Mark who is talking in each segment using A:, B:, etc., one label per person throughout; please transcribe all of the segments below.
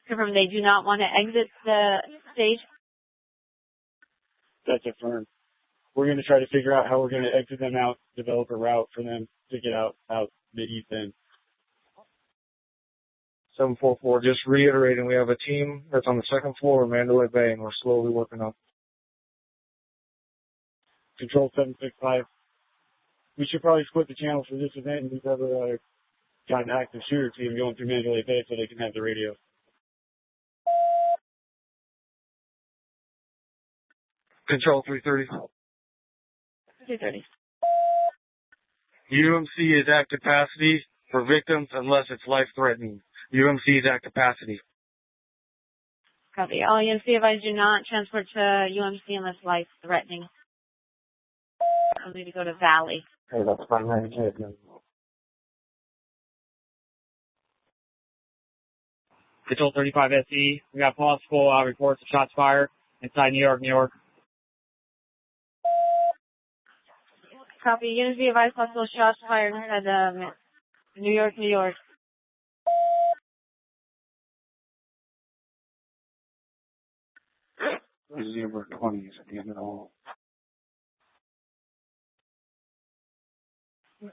A: Confirm they do not want to exit the stage.
B: That's affirmed. We're going to try to figure out how we're going to exit them out, develop a route for them to get out the east end.
C: 744, just reiterating, we have a team that's on the second floor of Mandalay Bay, and we're slowly working up.
B: Control 765. We should probably split the channel for this event and we've ever got an active shooter team going through Mandalay Bay so they can have the radio.
C: Control 330.
A: 230.
C: UMC is at capacity for victims unless it's life-threatening. UMC is at capacity.
A: Copy. All UMC advised do not transport to UMC unless life-threatening. I'll need to go to Valley.
C: Hey, that's fine.
D: Control 35 SE. We got possible reports of shots fired inside New York, New York.
A: Copy. UMC advised possible shots fired inside New York, New York.
C: Zebra 20 is at the end of the hall.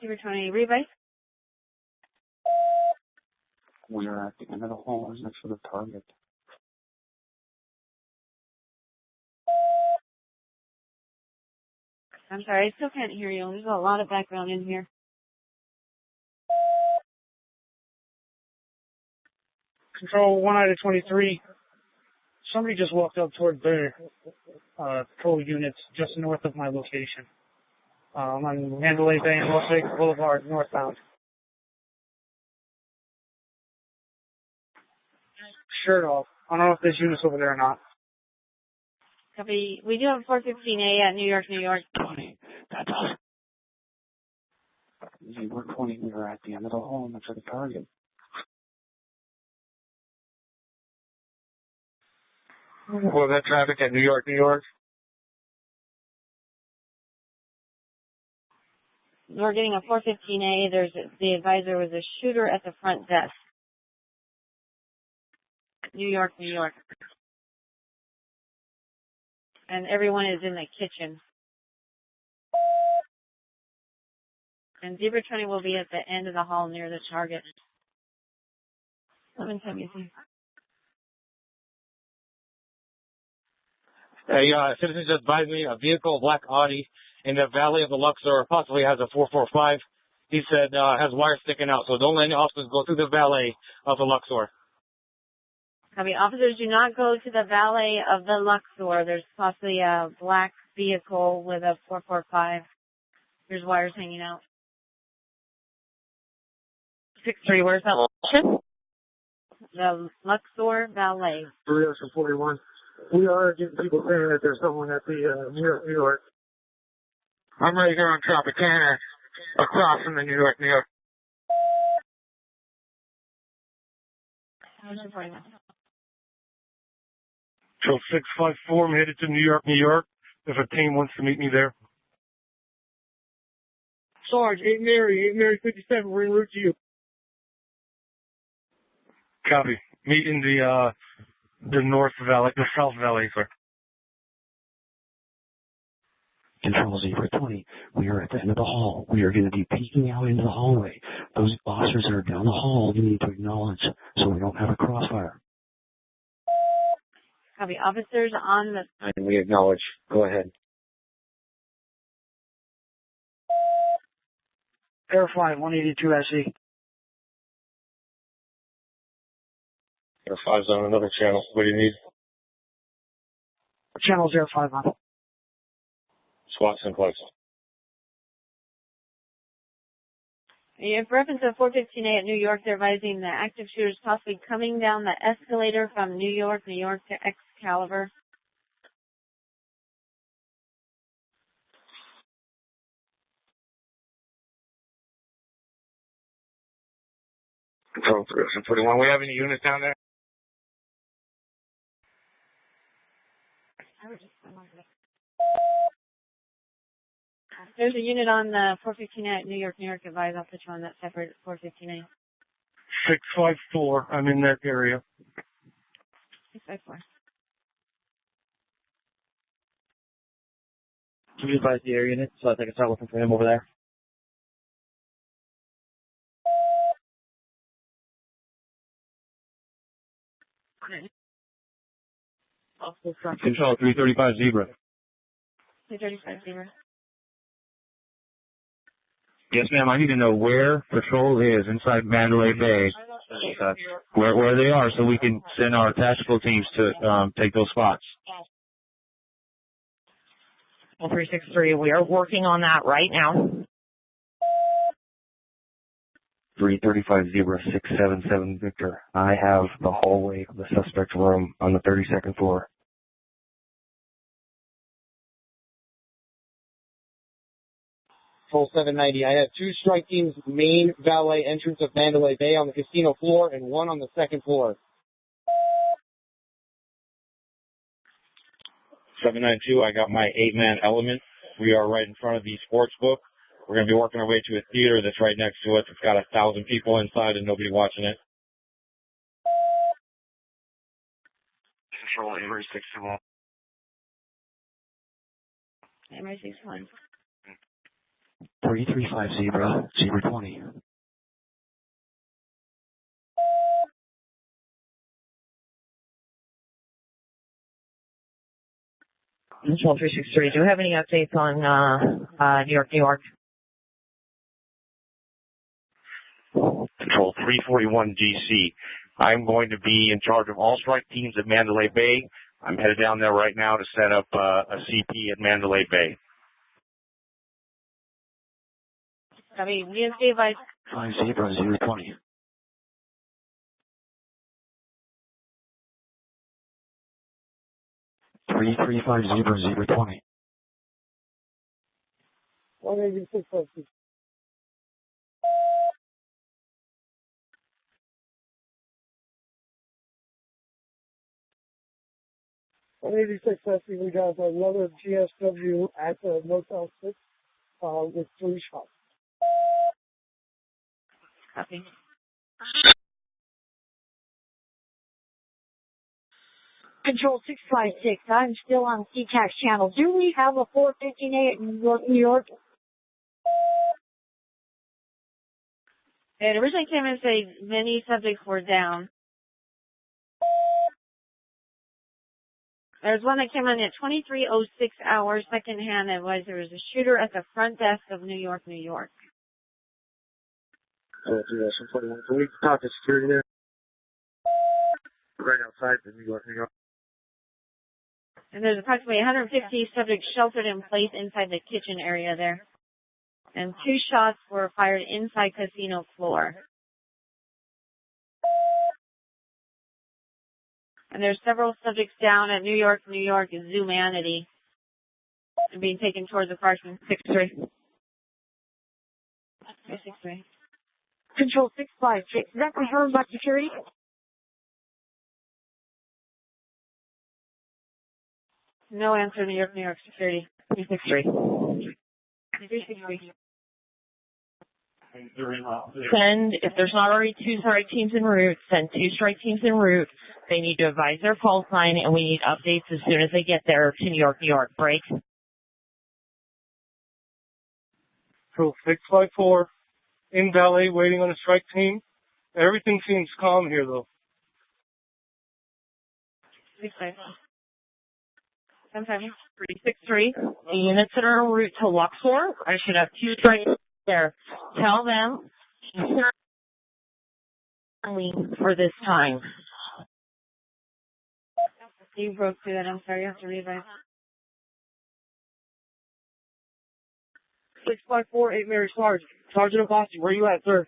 A: Zebra 20, rebase.
C: We are at the end of the hall next to the target.
A: I'm sorry, I still can't hear you. There's a lot of background in here.
E: Control 1 out of 23. Somebody just walked up toward their patrol units just north of my location. On Mandalay Bay and Las Vegas Boulevard, northbound. Shirt off. I don't know if there's units over there or not.
A: Copy. We do have 415A at New York, New York.
C: 20. That's us. Zebra 20, we are at the end of the hall next to the target. Well, that traffic at New York, New York.
A: We're getting a 415A. The advisor was a shooter at the front desk. New York, New York. And everyone is in the kitchen. And Zebra 20 will be at the end of the hall near the target. 11:17.
D: Hey, citizens just advised me a vehicle, a black Audi, in the valley of the Luxor, possibly has a 445. He said has wires sticking out, so don't let any officers go through the valet of the Luxor.
A: Copy. Officers do not go to the valet of the Luxor. There's possibly a black vehicle with a 445. There's wires hanging out. 6-3, where's that location? The Luxor Valet.
C: 341. We are getting people saying that there's someone at the New York, New York. I'm right here on Tropicana, across from the New York, New York.
E: So 654, I'm headed to New York, New York. If a team wants to meet me there. Sarge, 8 Mary 57, we're en route to you. Copy. Meet in the North Valley, the South Valley, sir.
F: Control Zebra 20, we are at the end of the hall. We are going to be peeking out into the hallway. Those officers that are down the hall, you need to acknowledge so we don't have a crossfire.
A: Copy. Officers on the...
C: And we acknowledge. Go ahead.
E: Air Flight 182 SE.
C: Air 5's on another channel. What do you need?
E: Channel's Air 5 on.
C: SWAT's in place.
A: In reference to 415A at New York, they're advising the active shooters possibly coming down the escalator from New York, New York to Excalibur.
C: Control 341. We have any units down there?
A: There's a unit on the 415A at New York, New York. Advise I'll put you on that separate 415A.
E: 654, I'm in that area.
A: 654.
D: Can you advise the air unit so that they can start looking for him over there?
A: Okay.
D: Control 335 Zebra.
A: 335 Zebra.
D: Yes, ma'am. I need to know where patrol is inside Mandalay Bay, where they are, so we can send our tactical teams to take those spots.
G: 363, we are working on that right now.
F: 335 Zebra 677 Victor. I have the hallway of the suspect room on the 32nd floor.
D: Patrol 790. I have 2 strike teams main valet entrance of Mandalay Bay on the casino floor and 1 on the 2nd floor. 792. I got my 8-man element. We are right in front of the sports book. We're going to be working our way to a theater that's right next to us. It's got 1,000 people inside and nobody watching it.
F: Control Avery 61.
A: Emery 61.
F: 335 Zebra, Zebra 20.
G: Control 363, do you have any updates on New York, New York?
H: Control 341 DC. I'm going to be in charge of all strike teams at Mandalay Bay. I'm headed down there right now to set up a CP at Mandalay Bay.
A: Copy. VSD advice.
F: 5 Zebra, Zebra 20. 335 Zebra, Zebra 20.
E: 186 SC. 186 SC, we got another GSW at the Motel 6 with 3 shots.
A: Copy.
I: Control 656, I'm still on CTAX channel. Do we have a 415A at New York, New York?
A: It originally came in and said many subjects were down. There's one that came in at 23:06 hours, secondhand advice. There was a shooter at the front desk of New York, New York.
C: So, can we talk to security there? Right outside the New York, New York.
A: And there's approximately 150 subjects sheltered in place inside the kitchen area there. And 2 shots were fired inside casino floor. And there's several subjects down at New York, New York, Zoomanity. And being taken towards the parking.
G: 63.
A: 63.
I: Control 656, is that confirmed by security?
A: No answer, New York, New York, security.
G: 363.
A: 363.
G: Send, if there's not already 2 strike teams en route, send 2 strike teams en route. They need to advise their call sign, and we need updates as soon as they get there to New York, New York. Break.
E: Control 654, in valet, waiting on a strike team. Everything seems calm here, though.
A: 363. 7-7.
G: 363. The units that are en route to Luxor, I should have 2 strike teams there. Tell them for this time.
A: You broke through that. I'm sorry. You have to revise.
E: 654, 8 Mary Sarge. Sergeant of Boston, where you at, sir?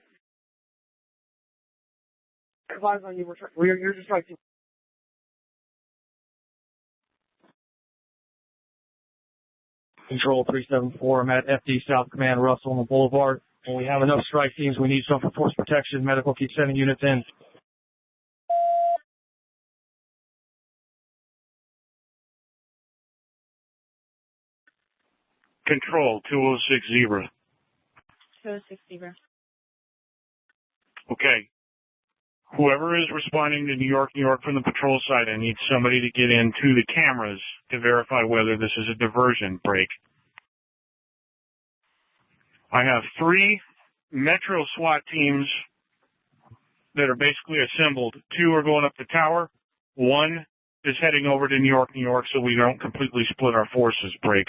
E: Advise on you. You're just strike team.
D: Control 374. I'm at FD South Command Russell on the Boulevard. When we have enough strike teams, we need some for force protection. Medical keeps sending units in.
H: Control 206 Zebra.
A: 206 Zebra.
H: Okay.
J: Whoever is responding to New York from the patrol side, I need somebody to get into the cameras to verify whether this is a diversion break. I have 3 Metro SWAT teams that are basically assembled. 2 are going up the tower. 1 is heading over to New York, so we don't completely split our forces break.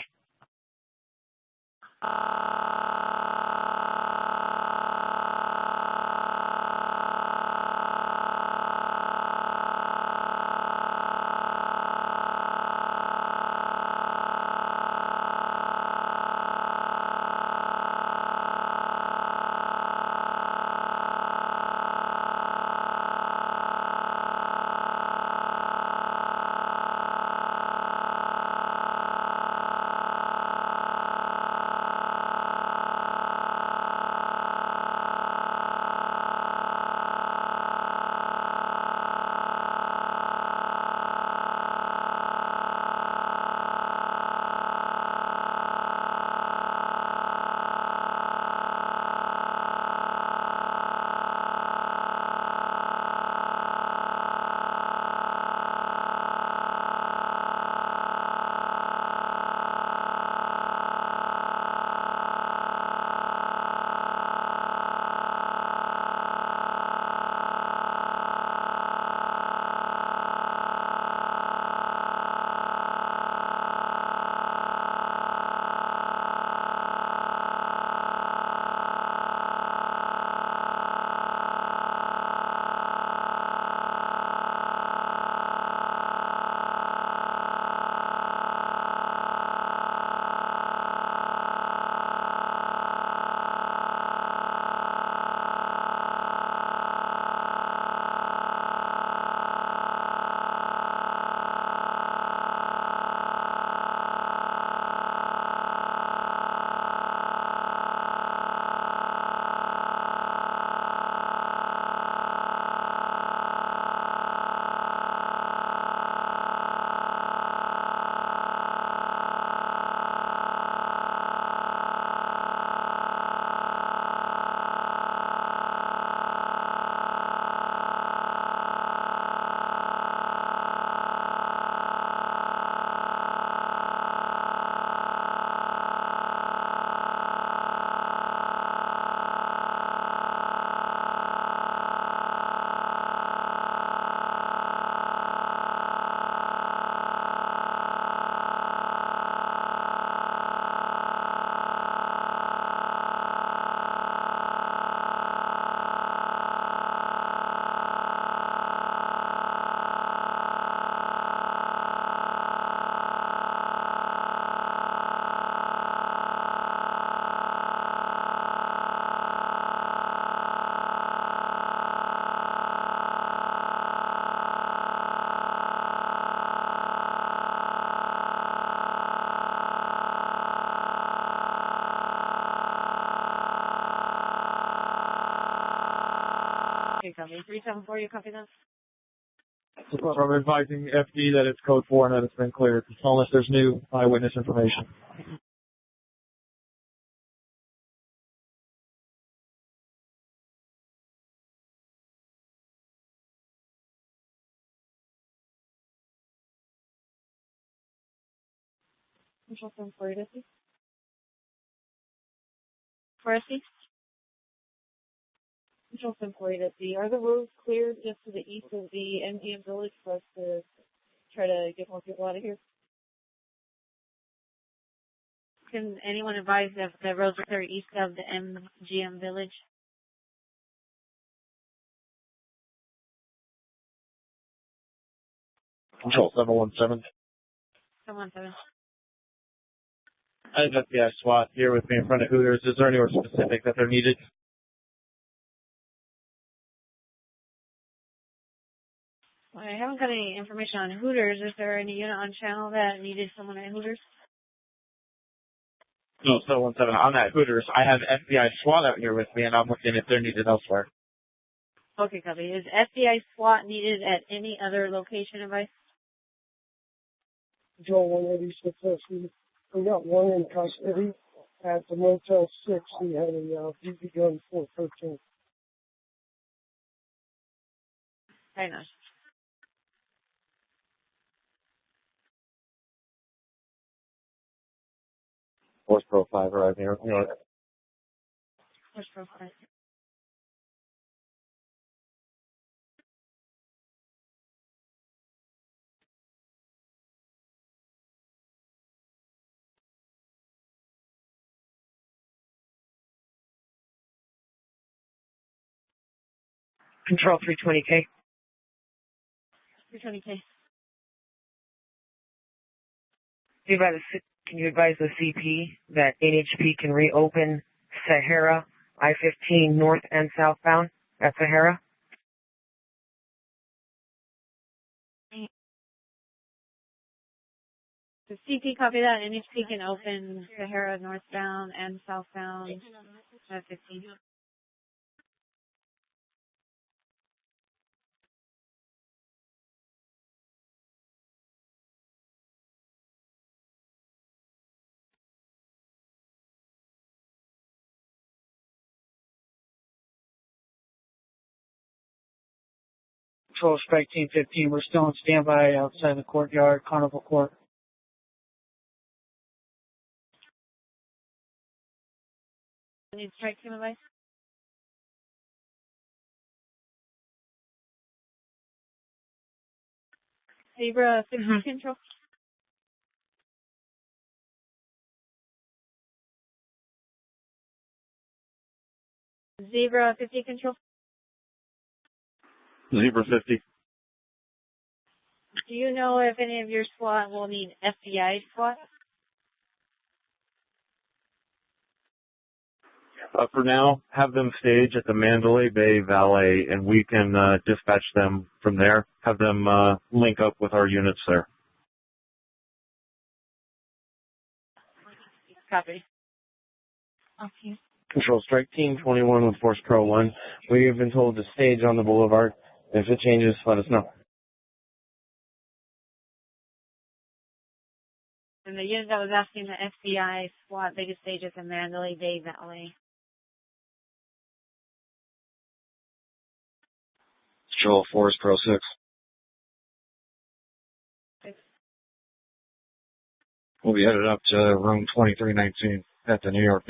A: Okay, copy. 374, you copy that?
C: I'm advising FD that it's code 4 and that it's been cleared, unless there's new eyewitness information.
A: Control 74, you see? 4SC? Control 74, you see? Are the roads cleared just to the east of the MGM village for us to try to get more people out of here? Can anyone advise if the roads are clear east of the MGM village?
C: Control 717.
A: 717.
C: I have FBI SWAT here with me in front of Hooters. Is there anywhere specific that they're needed?
A: I haven't got any information on Hooters. Is there any unit on channel that needed someone at Hooters?
C: No, 717. I'm at Hooters. I have FBI SWAT out here with me, and I'm looking if they're needed elsewhere.
A: Okay, copy. Is FBI SWAT needed at any other location, advice?
K: Joe 186 SC. We got one in custody at the Motel 6. He had a BB gun 413.
A: Very nice.
D: Force Pro 5 right here.
A: Push profile.
G: Control 320K.
A: 320K.
G: Can you advise the CP that NHP can reopen Sahara I-15 north and southbound at Sahara?
A: The CP copy that. NHP can open Sahara northbound and southbound at 15.
E: Control Strike Team 15, we're still on standby outside the courtyard, Carnival Court.
A: Need strike team advice? Zebra 50 control. Zebra 50 control.
H: Zebra 50.
A: Do you know if any of your SWAT will need FBI SWAT?
H: For now, have them stage at the Mandalay Bay Valet, and we can dispatch them from there. Have them link up with our units there.
A: Copy. Okay.
D: Control Strike Team 21 with Force Pro 1. We have been told to stage on the boulevard. If it changes, let us know.
A: And the unit that was asking the FBI SWAT, they just stage at the Mandalay Bay Valet.
D: Control Force Pro 6. We'll be headed up to room 2319 at the New York.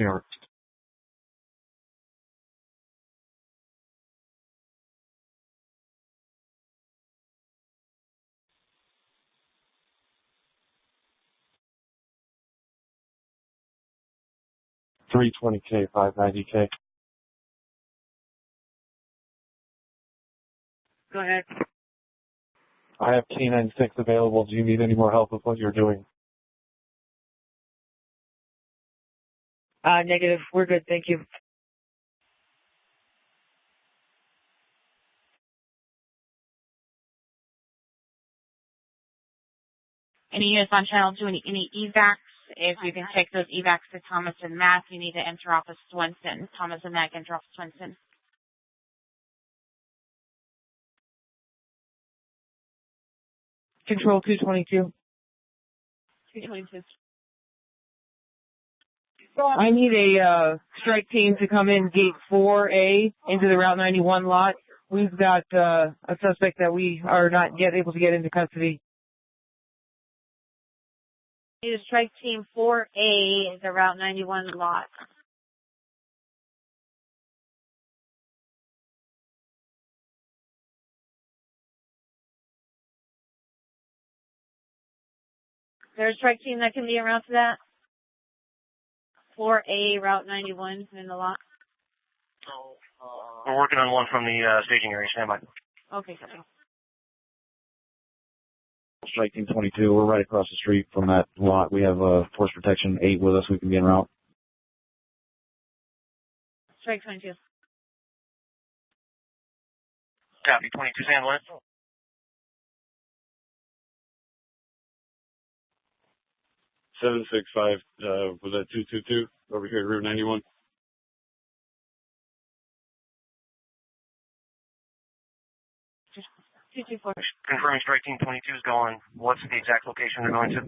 D: $320K, $590K.
A: Go ahead.
D: I have K96 available. Do you need any more help with what you're doing?
G: Negative. We're good. Thank you.
L: Any units on channel 2, any evacs? If you can take those evacs to Thomas and Matt, you need to enter off of Swenson. Thomas and Matt enter off Swenson.
G: Control 222.
A: 222.
G: I need a strike team to come in gate 4A into the Route 91 lot. We've got a suspect that we are not yet able to get into custody.
A: Need a strike team 4A, the Route 91 lot. Is there a strike team that can be around to that? 4A, Route 91 in the lot.
H: We're working on one from the staging area. Stand by.
A: Okay, copy.
F: Strike Team 22, we're right across the street from that lot. We have Force Protection 8 with us. We can be en route.
A: Strike 22.
H: Copy. 22 handling.
B: 765, was that 222 over here at Route 91?
H: Confirming Strike Team 22 is going. What's the exact location they're going to?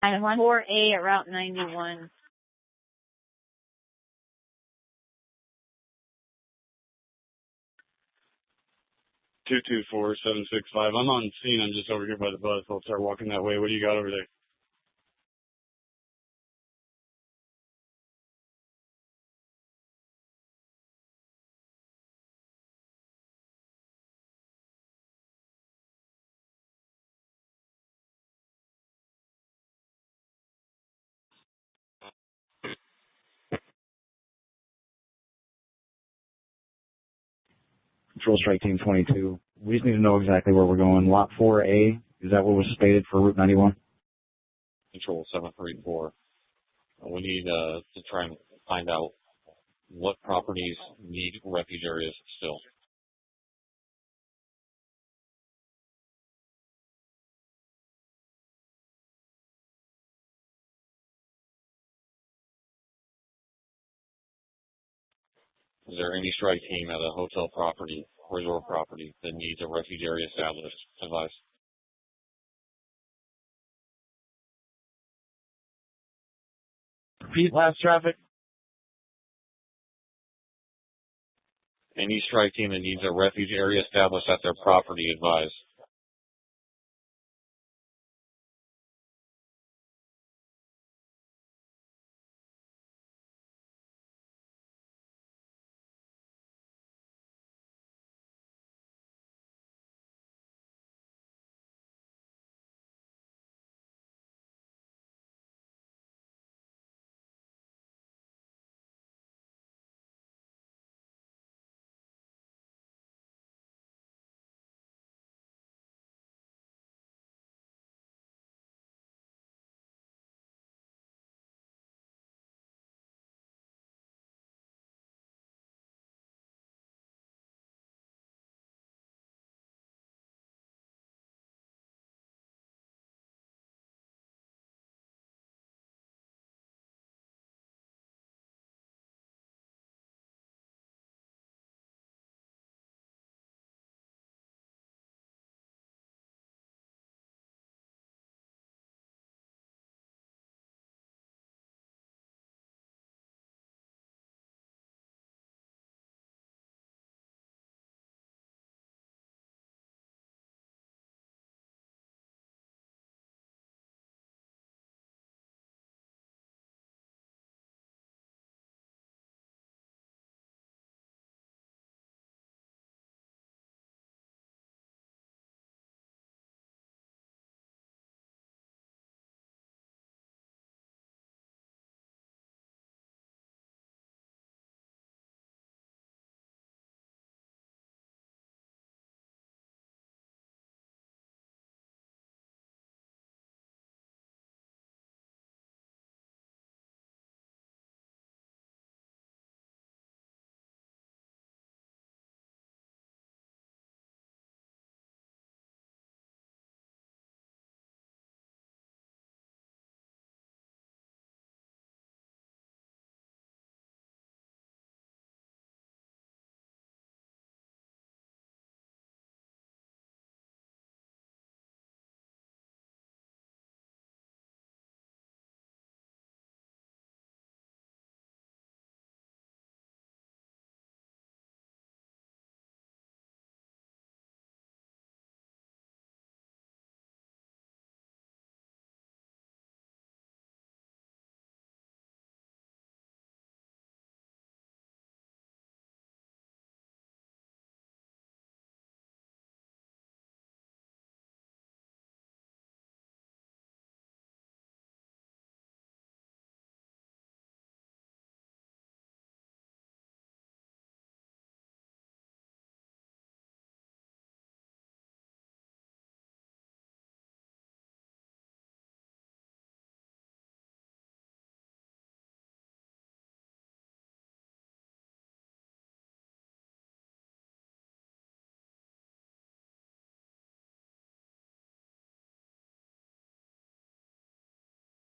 A: 4A at Route 91.
B: 224-765. I'm on scene. I'm just over here by the bus. I'll start walking that way. What do you got over there?
F: Control Strike Team 22. We just need to know exactly where we're going. Lot 4A, is that what was stated for Route 91?
M: Control 734. We need to try and find out what properties need refuge areas still. Is there any strike team at a hotel property, resort property, that needs a refuge area established? Advice.
C: Repeat last traffic.
M: Any strike team that needs a refuge area established at their property, advise.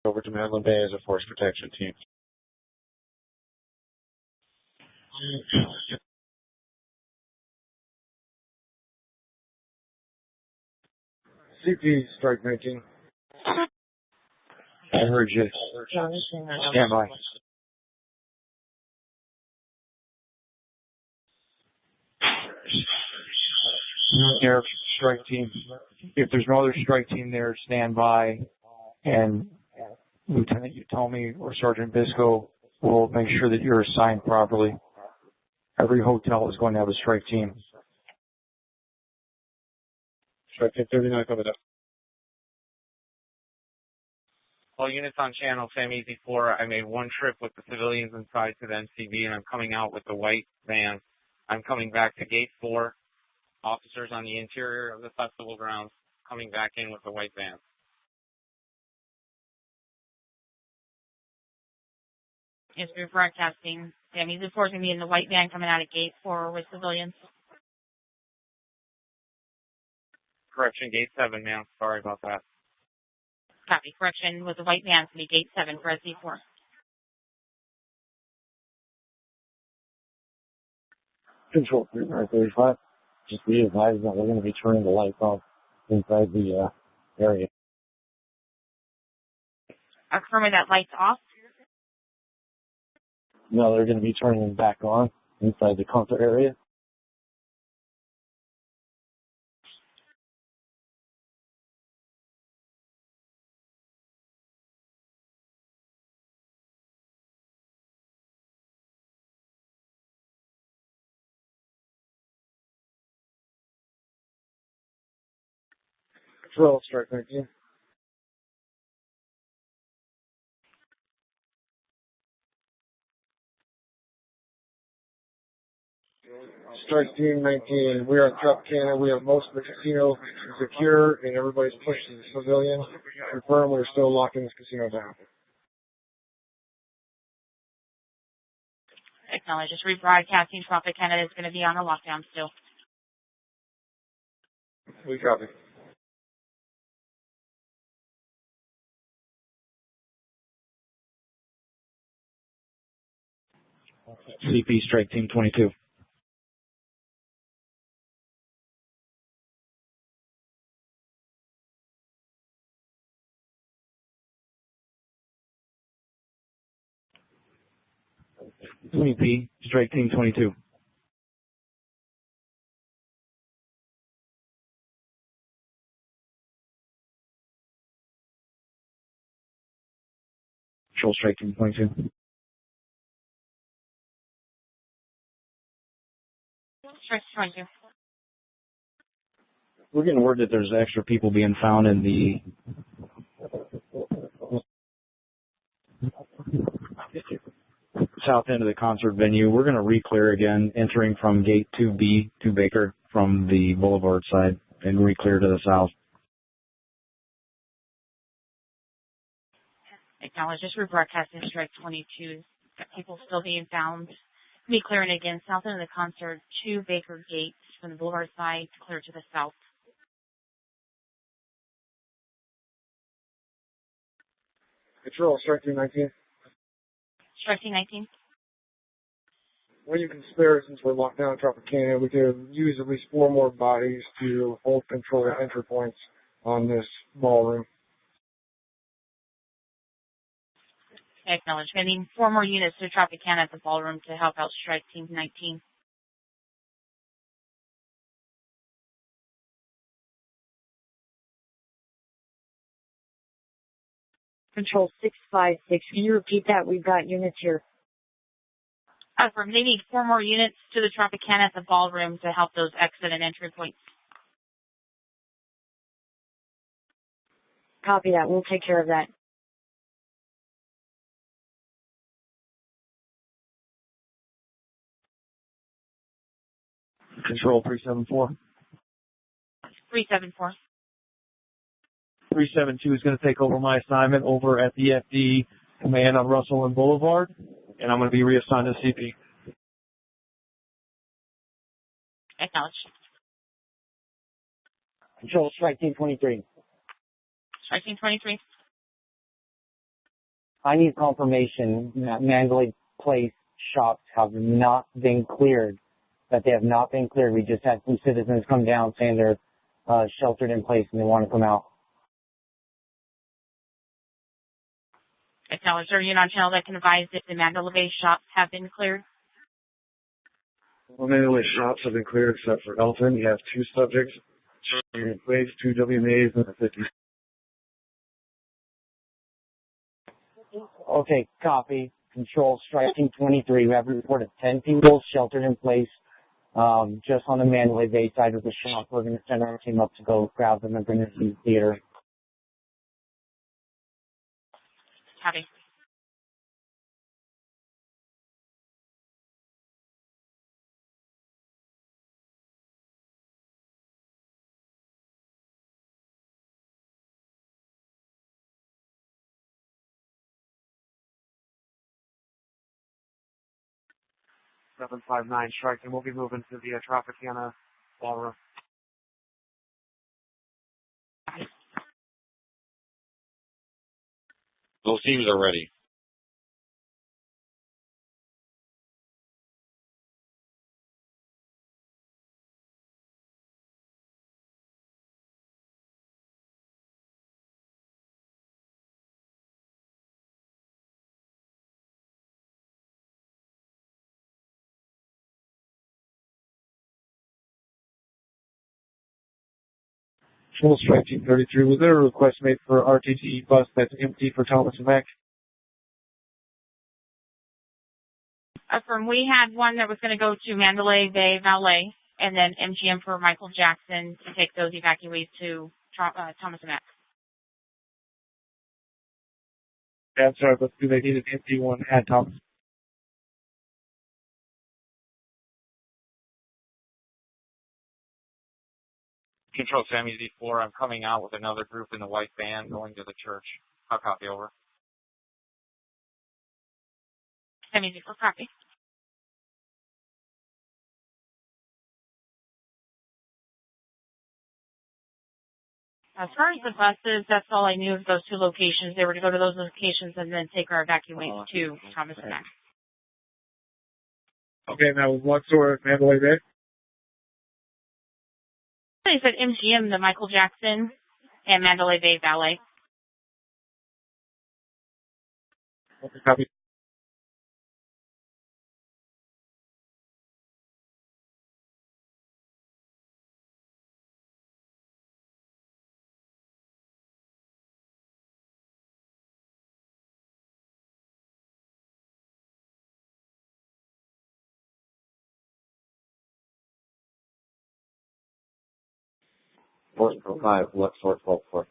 F: Over to Madeline Bay as a force protection team.
C: CP strike 19.
F: I heard you. Stand by.
N: Air strike team. If there's no other strike team there, stand by, and Lieutenant Utomi or Sergeant Bisco will make sure that you're assigned properly. Every hotel is going to have a strike team.
B: Strike team 39 coming up.
D: All units on channel, Sam Easy 4. I made one trip with the civilians inside to the MCB, and I'm coming out with the white van. I'm coming back to gate 4. Officers on the interior of the festival grounds coming back in with the white van.
L: Yes, we're broadcasting. Sam Easy 4 is going to be in the white van coming out of gate 4 with civilians.
D: Correction, gate 7, ma'am. Sorry about that.
L: Copy. Correction with the white van to be gate 7 for SC4.
C: Control 35. Just be advised that we're going to be turning the lights off inside the area.
L: Affirming that light's off.
C: No, they're going to be turning them back on inside the concert area. Control, strike 19. Strike team 19. We are in Tropicana. We have most of the casino secure, and everybody's pushed to the civilian. Confirm we're still locking this casino down.
L: Acknowledge. Just rebroadcasting. Tropicana is going to be on a lockdown still.
C: We copy.
N: CP strike team 22. P, strike team 22. Control strike team 22.
L: Strike 22.
N: We're getting word that there's extra people being found in the south end of the concert venue. We're going to re-clear again, entering from gate 2B to Baker from the boulevard side, and re-clear to the south.
L: Acknowledge. Just rebroadcasting strike 22. Got people still being found. Be clearing again south end of the concert, 2 Baker gates from the boulevard side to clear to the south.
C: Control, strike team 19.
L: Strike team 19.
C: When you can spare, since we're locked down in Tropicana, we could use at least 4 more bodies to hold control of entry points on this ballroom.
L: Acknowledge. I need 4 more units to Tropicana at the ballroom to help out strike team 19.
I: Control 656. Can you repeat that? We've got units here.
L: Affirm. They need 4 more units to the Tropicana at the ballroom to help those exit and entry points.
I: Copy that. We'll take care of that.
N: Control 374.
L: 374.
N: 372 is going to take over my assignment over at the FD command on Russell and Boulevard, and I'm going to be reassigned to CP.
L: Acknowledge.
O: Control, strike team 23.
L: Strike team 23.
O: I need confirmation that Mandalay Place shops have not been cleared, that they have not been cleared. We just had some citizens come down saying they're sheltered in place and they want to come out.
L: Acknowledge. Are you on channel that can advise if the Mandalay Bay shops have been cleared?
B: Well, Mandalay shops have been cleared except for Elton. You have 2 subjects in place, 2 WMAs and a 50.
O: Okay, copy. Control, strike team 23. We have a report of 10 people sheltered in place just on the Mandalay Bay side of the shop. We're going to send our team up to go grab them and bring them to the theater.
L: Copy.
E: Seven 5-9 strike, and we'll be moving to the Tropicana ballroom.
M: Those teams are ready.
N: Control strike team 33. Was there a request made for RTTE bus that's empty for Thomas and Mack?
L: We had one that was going to go to Mandalay Bay Valet, and then MGM for Michael Jackson to take those evacuees to Thomas and Mack.
N: Yeah, I'm sorry, but do they need an empty one at Thomas?
D: Control Sammy Z4, I'm coming out with another group in the white van going to the church. I'll copy over.
L: Sammy Z4, copy. As far as the buses, that's all I knew of those 2 locations. They were to go to those locations and then take our evacuees to Thomas and Mack.
N: Okay, now was Luxor Mandalay Bay?
L: They said MGM, the Michael Jackson, and Mandalay Bay Valet.
N: Okay, copy.
O: Force 5, Luxor 12-4.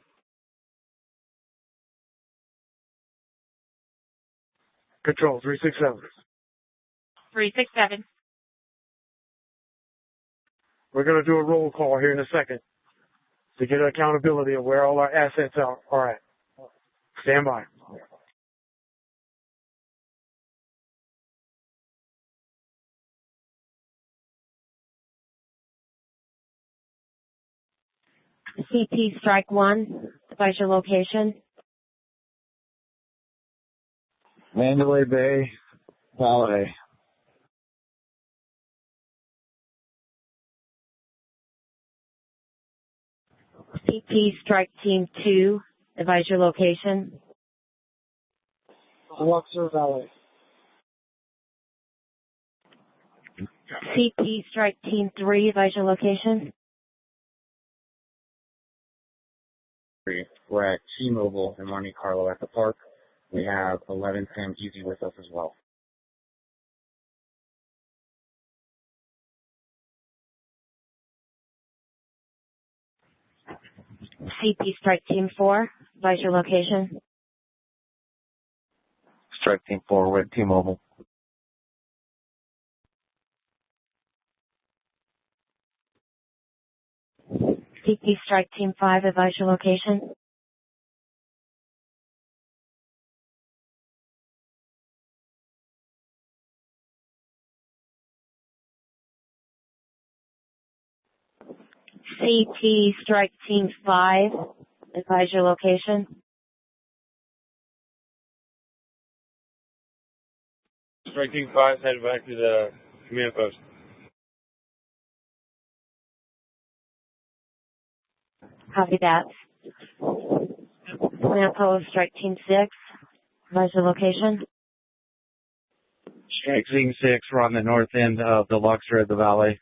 K: Control 367.
L: 367.
K: We're going to do a roll call here in a second to get accountability of where all our assets are at. Stand by.
A: CP strike 1, advise your location.
N: Mandalay Bay, Valet.
A: CP strike team 2, advise your location.
K: Luxor Valet.
A: CP strike team 3, advise your location.
O: We're at T-Mobile in Monte Carlo at the park. We have 11 Sam Easy with us as well.
A: CP strike team 4, advise your location.
N: Strike team 4, we're at T-Mobile.
A: CP strike team 5, advise your location. CP strike team 5, advise your location.
B: Strike team 5, head back to the command post.
A: Copy that. Command post strike team 6, advise your location.
N: Strike Team 6, we're on the north end of the Luxor at the Valet.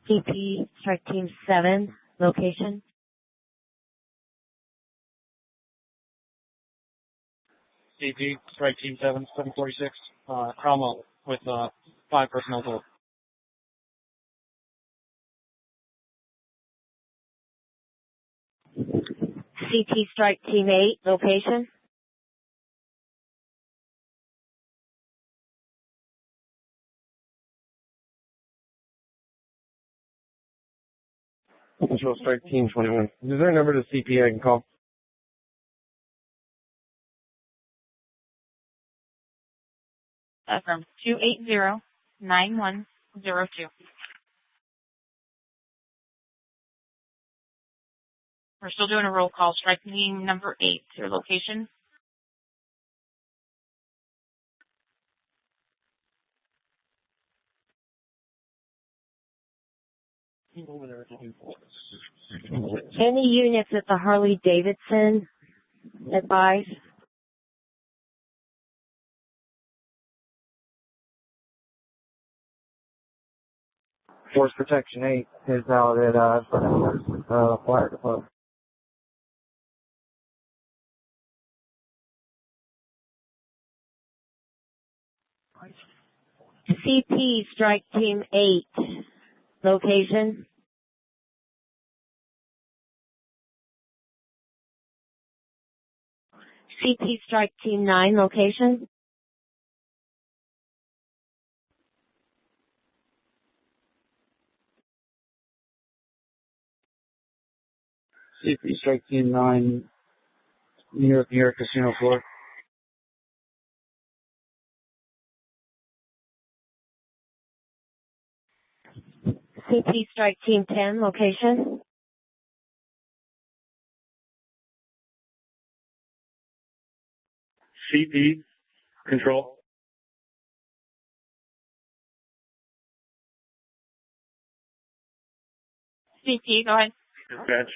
A: CP, Strike Team 7, location.
E: CP, Strike Team 7, 746, Cromwell with 5 personnel total.
A: CT, Strike Team 8, location.
N: Control Strike Team 21. Is there a number to CP I can call?
L: From 280-9102. We're still doing a roll call. Strike team number 8, your location.
A: Any units at the Harley Davidson advise?
O: Force Protection 8 is out at Fire Department.
A: CP, Strike Team 8, location. CP, Strike Team 9, location.
N: CP Strike Team 9, New York Casino floor.
A: CP, Strike Team 10, location.
J: CP, control.
L: CP, go ahead.
J: Dispatch.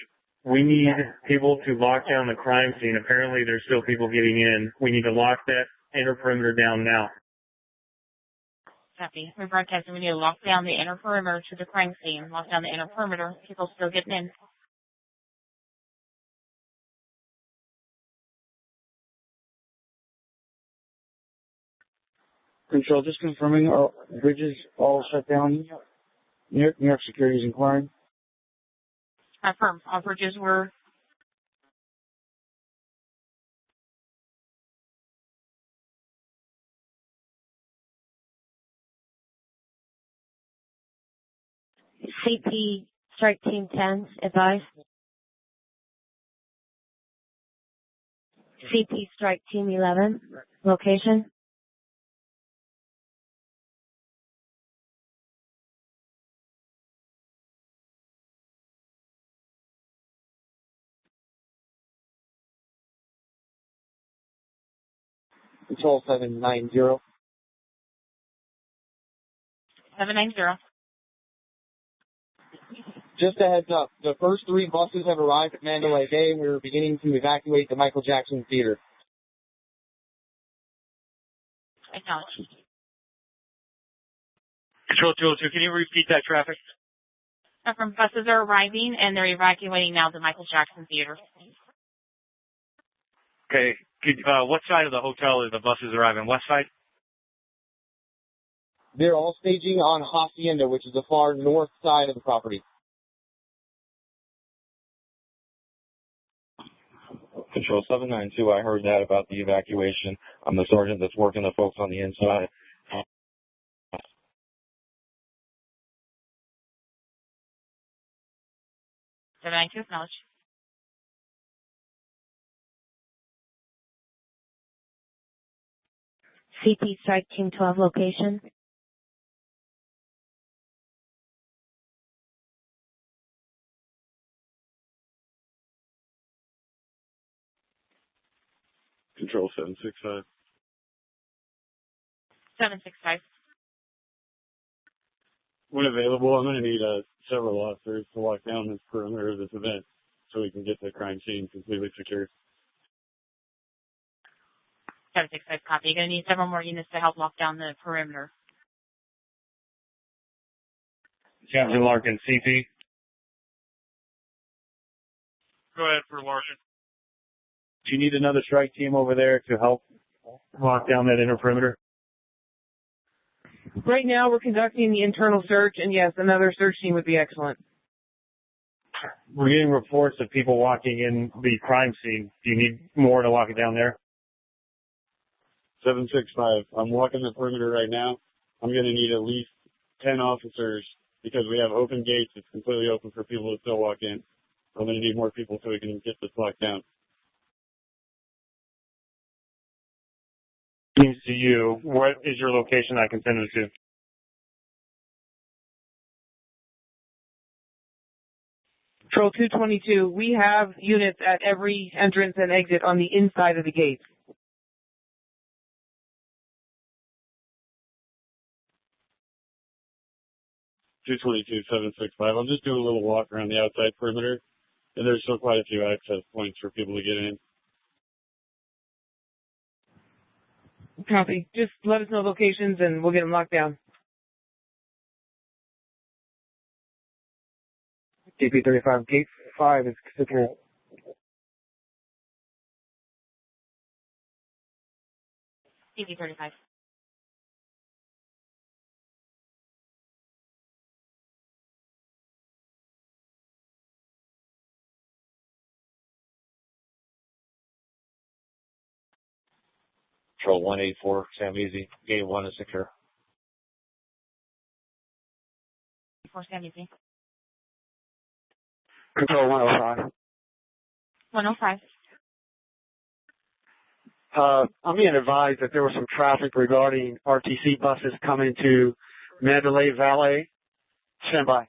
J: We need people to lock down the crime scene. Apparently there's still people getting in. We need to lock that inner perimeter down now.
L: Copy. We're broadcasting. We need to lock down the inner perimeter to the crime scene. Lock down the inner perimeter. People still getting in.
N: Control, just confirming, are bridges all shut down? New York Security is inquiring.
L: Affirm. All bridges were
A: CP, Strike Team 10, advise. CP, Strike Team 11, location.
O: Control 790.
L: 790.
O: Just a heads up, the first 3 buses have arrived at Mandalay Bay and we're beginning to evacuate the Michael Jackson Theater.
L: Acknowledged.
J: Control 202, can you repeat that traffic?
L: Affirm. Buses are arriving and they're evacuating now the Michael Jackson Theater.
J: Okay. What side of the hotel is the buses arriving? West side?
O: They're all staging on Hacienda, which is the far north side of the property.
H: Control 792, I heard that about the evacuation. I'm the sergeant that's working the folks on the inside.
L: 792, acknowledged.
A: CP, Strike Team 12, location.
B: Control 765.
L: 765.
B: When available, I'm going to need several officers to lock down this perimeter of this event. so we can get the crime scene completely secured.
L: 765 copy. You're going to need several more units to help lock down the perimeter.
J: Captain Larkin, CP. Go ahead for Larkin.
B: Do you need another strike team over there to help lock down that inner perimeter?
G: Right now, we're conducting the internal search, and yes, another search team would be excellent.
B: We're getting reports of people walking in the crime scene. Do you need more to lock it down there? 765. I'm walking the perimeter right now. I'm going to need at least 10 officers because we have open gates. It's completely open for people to still walk in. I'm going to need more people so we can get this locked down.
J: Seems to you. What is your location I can send it to?
G: Patrol 222, we have units at every entrance and exit on the inside of the gates.
B: Two 765. I'm just doing a little walk around the outside perimeter, and there's still quite a few access points for people to get in.
G: Copy. Just let us know locations and we'll get them locked down.
K: DP35, gate 5 is secure.
L: DP35.
H: Control 184, Sam Easy. Gate 1 is secure.
L: 4 Sam Easy.
K: Control 105.
L: 105.
K: I'm being advised that there was some traffic regarding RTC buses coming to Mandalay Valley. Stand by.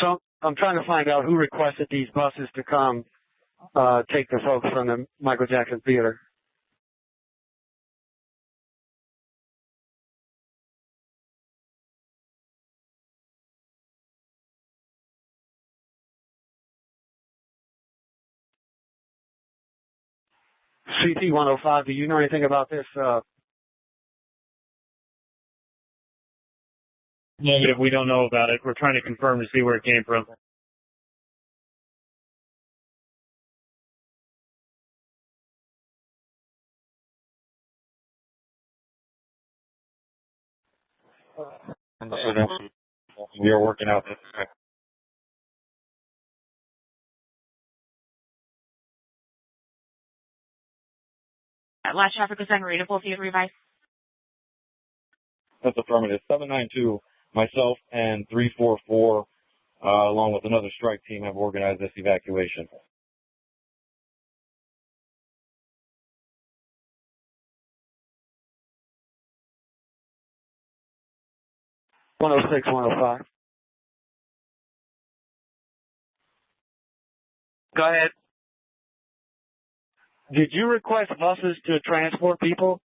K: So I'm trying to find out who requested these buses to come take the folks from the Michael Jackson Theater. CT 105, do you know anything about this?
B: Negative, we don't know about it. We're trying to confirm to see where it came from.
H: We are working out this.
L: Last traffic was unreadable. If you could revise.
M: That's affirmative. 792, myself and 344, along with another strike team, have organized this evacuation.
K: One 106, 105. Go ahead. Did you request buses to transport people?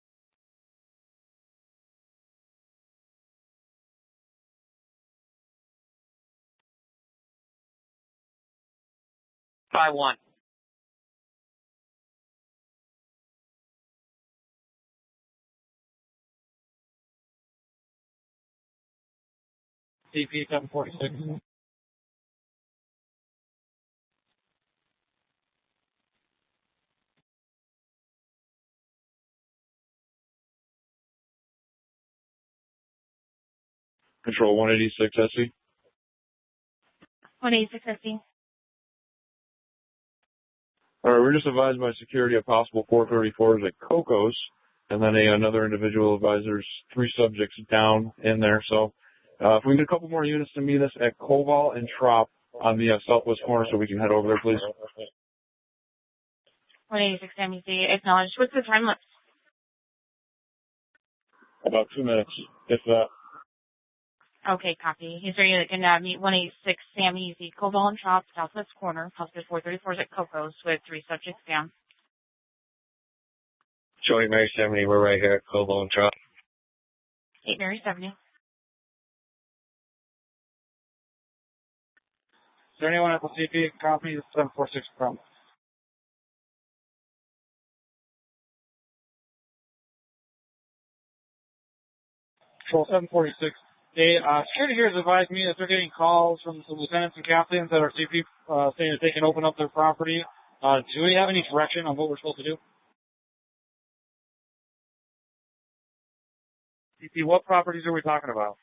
K: By one.
D: CP 746.
M: Control 186 SC.
L: 186
M: All right, we're just advised by security of possible 434s at Coco's, and then another individual advisors 3 subjects down in there. So if we can get a couple more units to meet us at Koval and Trop on the southwest corner so we can head over there, please.
L: 186 MEC. Acknowledged. What's the time lapse?
B: About 2 minutes, if that.
L: Okay, copy. Is there any that can meet 186 Sam Easy, Koval and Trop, southwest corner, cluster 434s at Coco's with 3 subjects down?
H: Showing Mary 70, we're right here at Koval and Trop.
L: 8 Mary 70.
E: there anyone at the CP copy? 746 from. Control 746. Security here has advised me that they're getting calls from some lieutenants and captains that are CP saying that they can open up their property. Do we have any direction on what we're supposed to do? CP, what properties are we talking about?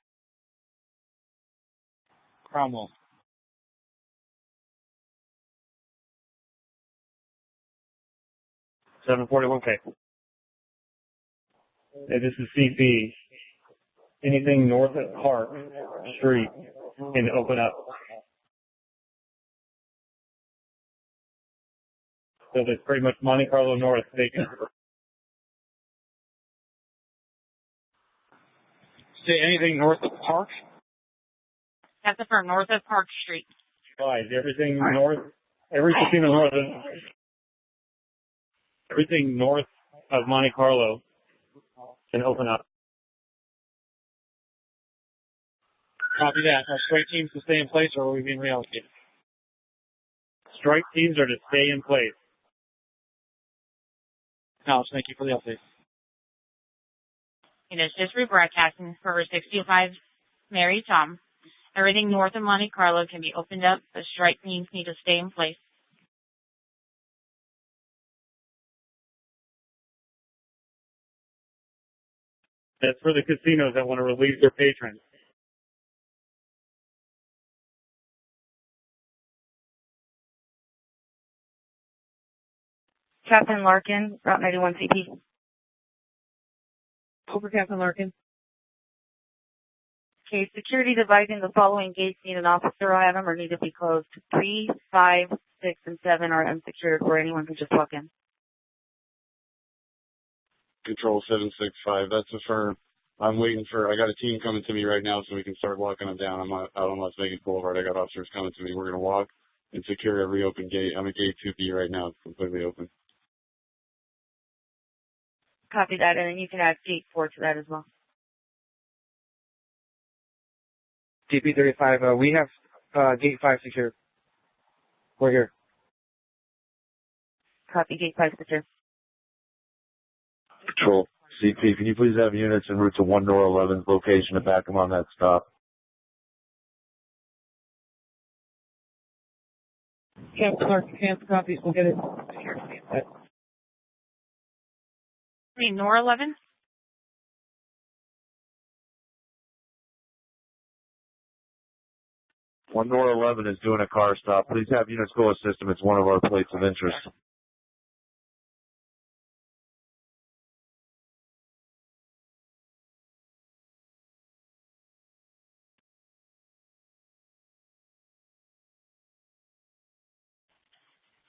E: Cromwell.
B: Okay. Hey, this is CP. Anything north of Park Street can open up. So that's pretty much Monte Carlo North. They can.
E: Say anything north of Park?
L: That's from north of Park Street.
B: Guys, everything north, every casino north of, everything north of Monte Carlo can open up.
E: Copy that. Are strike teams to stay in place, or are we being reallocated?
B: Strike teams are to stay in place.
E: Alex, thank you for the update.
L: It is just rebroadcasting for 65 Mary Tom. Everything north of Monte Carlo can be opened up. The strike teams need to stay in place.
B: That's for the casinos that want to release their patrons.
P: Captain Larkin, Route 91 CP.
G: Over, Captain Larkin.
P: Okay, security advising the following gates need an officer on them or need to be closed. 3, 5, 6, and 7 are unsecured where anyone can just walk in.
B: Control 765, that's a firm. I'm waiting for, I got a team coming to me right now so we can start locking them down. I'm out on Las Vegas Boulevard. I got officers coming to me. We're going to walk and secure every open gate. I'm at gate 2B right now. It's completely open.
P: Copy that, and then you can add gate 4 to that as well.
G: DP35, we have gate 5 secured. We're here.
P: Copy gate 5 secure.
H: Control. CP, can you please have units en route to 1 Nor 11's location to back them on that stop?
G: Captain Larkin, cancel copies. We'll get it.
L: Nor 11?
H: One Nor 11 is doing a car stop. Please have units go assist them. It's one of our plates of interest.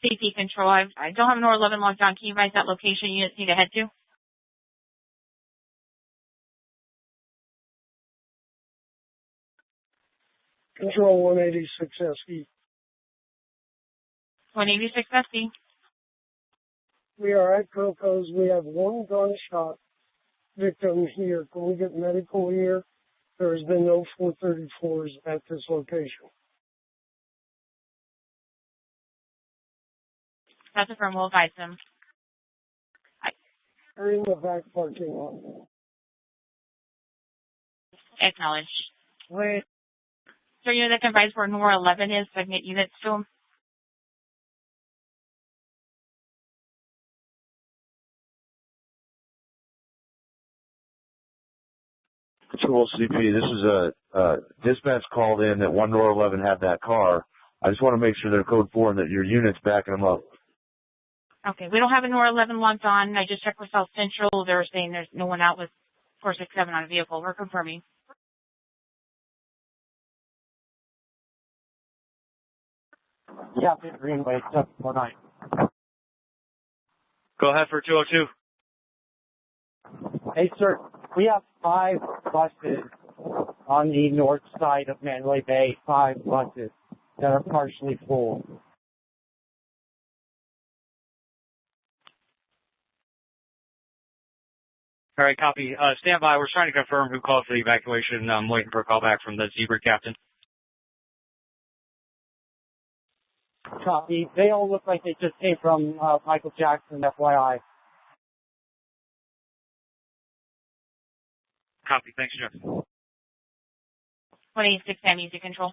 L: CP control. I don't have Nor 11 locked on. Can you advise that location units need to head to?
K: Control 186 SE.
L: 186 SE.
K: We are at Coco's. We have one gunshot victim here. Can we get medical here? There has been no 434s at this location.
L: That's a firm. We'll advise them.
K: They're in the back parking lot.
L: Acknowledged.
P: Wait.
L: So you know that can advise where Nor 11 is so I can get units to them?
H: Control CP, this is a dispatch called in that 1 Nor 11 had that car. I just want to make sure they're code 4 and that your unit's backing them up.
L: Okay, we don't have a Nor 11 locked on. I just checked with South Central. They're saying there's no one out with 467 on a vehicle. We're confirming.
O: Captain Greenway, 749.
B: Go ahead for 202.
O: Hey, sir, we have 5 buses on the north side of Mandalay Bay, 5 buses that are partially full.
Q: All right, copy. Stand by. We're trying to confirm who called for the evacuation. I'm waiting for a call back from the Zebra captain.
O: Copy. They all look like they just came from Michael Jackson, FYI.
Q: Copy. Thanks, Jeff.
L: 186 Sam, easy control.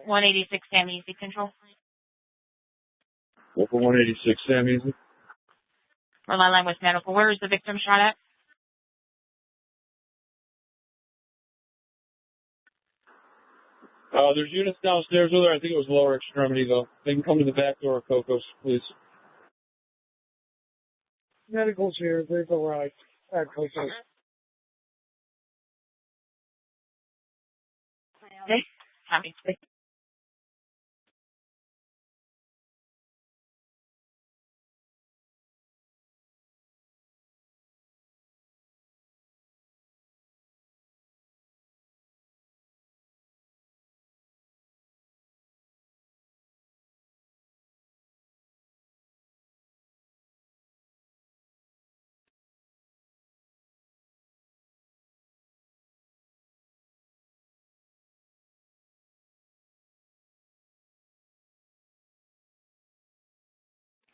L: (186 Sam, easy control).
M: Local 186, Sam Easy.
L: Rely line with medical. Where is the victim shot at?
M: There's units downstairs with her. I think it was lower extremity, though. They can come to the back door of Coco's, please.
K: Medical's here. They've arrived at Coco's.
L: Okay. Copy.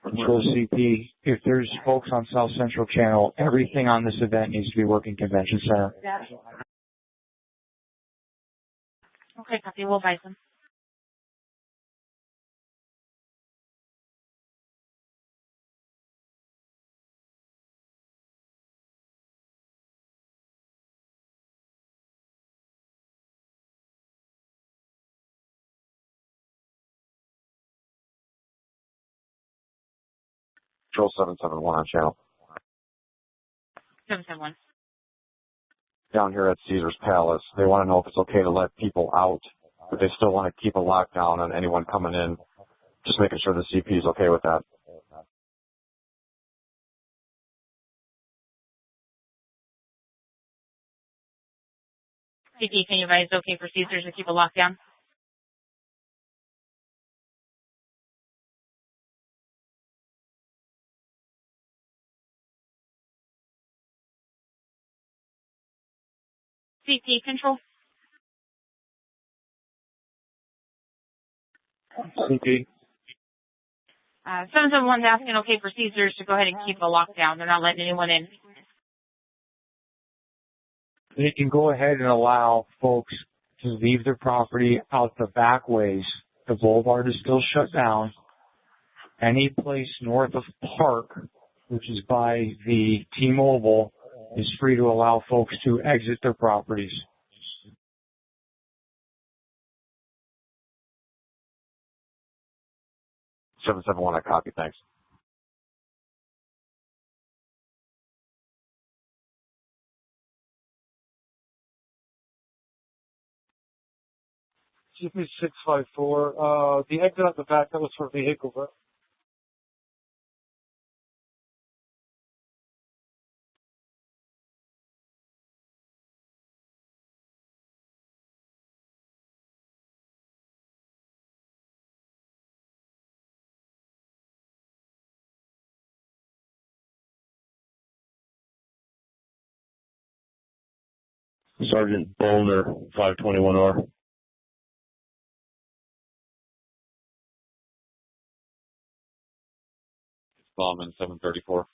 N: Control CP, if there's folks on South Central Channel, everything on this event needs to be working convention center.
L: Okay, copy. We'll advise them.
H: Control 771 on channel.
L: 771.
H: Down here at Caesar's Palace, they want to know if it's okay to let people out, but they still want to keep a lockdown on anyone coming in. Just making sure the CP is okay with that.
L: CP, can you advise okay for Caesars to keep a lockdown? CP control.
M: CP.
L: 771's asking okay for Caesars to go ahead and keep a lockdown. They're not letting anyone in.
N: They can go ahead and allow folks to leave their property out the back ways. The boulevard is still shut down. Any place north of Park, which is by the T-Mobile, is free to allow folks to exit their properties.
H: Seven seven one, I copy. Thanks.
K: GP 654. The exit at the back, that was for vehicles, right?
M: Sergeant Bollner, 521R.
B: Bauman, 734.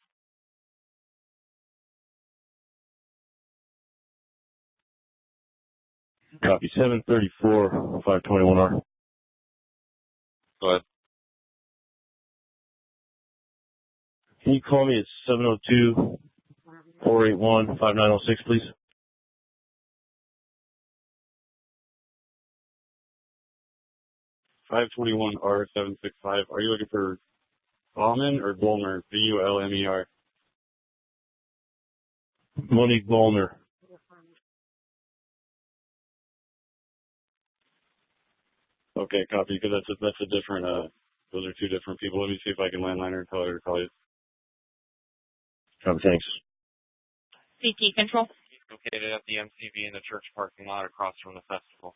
M: Copy, 734, 521R.
B: Go ahead.
M: Can you call me at 702-481-5906, please?
B: R765. Are you looking for Bauman or Bulmer? Bulmer.
M: Monique Bollner.
B: Okay, copy. Because that's a different. Those are two different people. Let me see if I can landline her and tell her to call you.
M: Copy, thanks.
L: CP control.
D: Located at the MCV in the church parking lot across from the festival.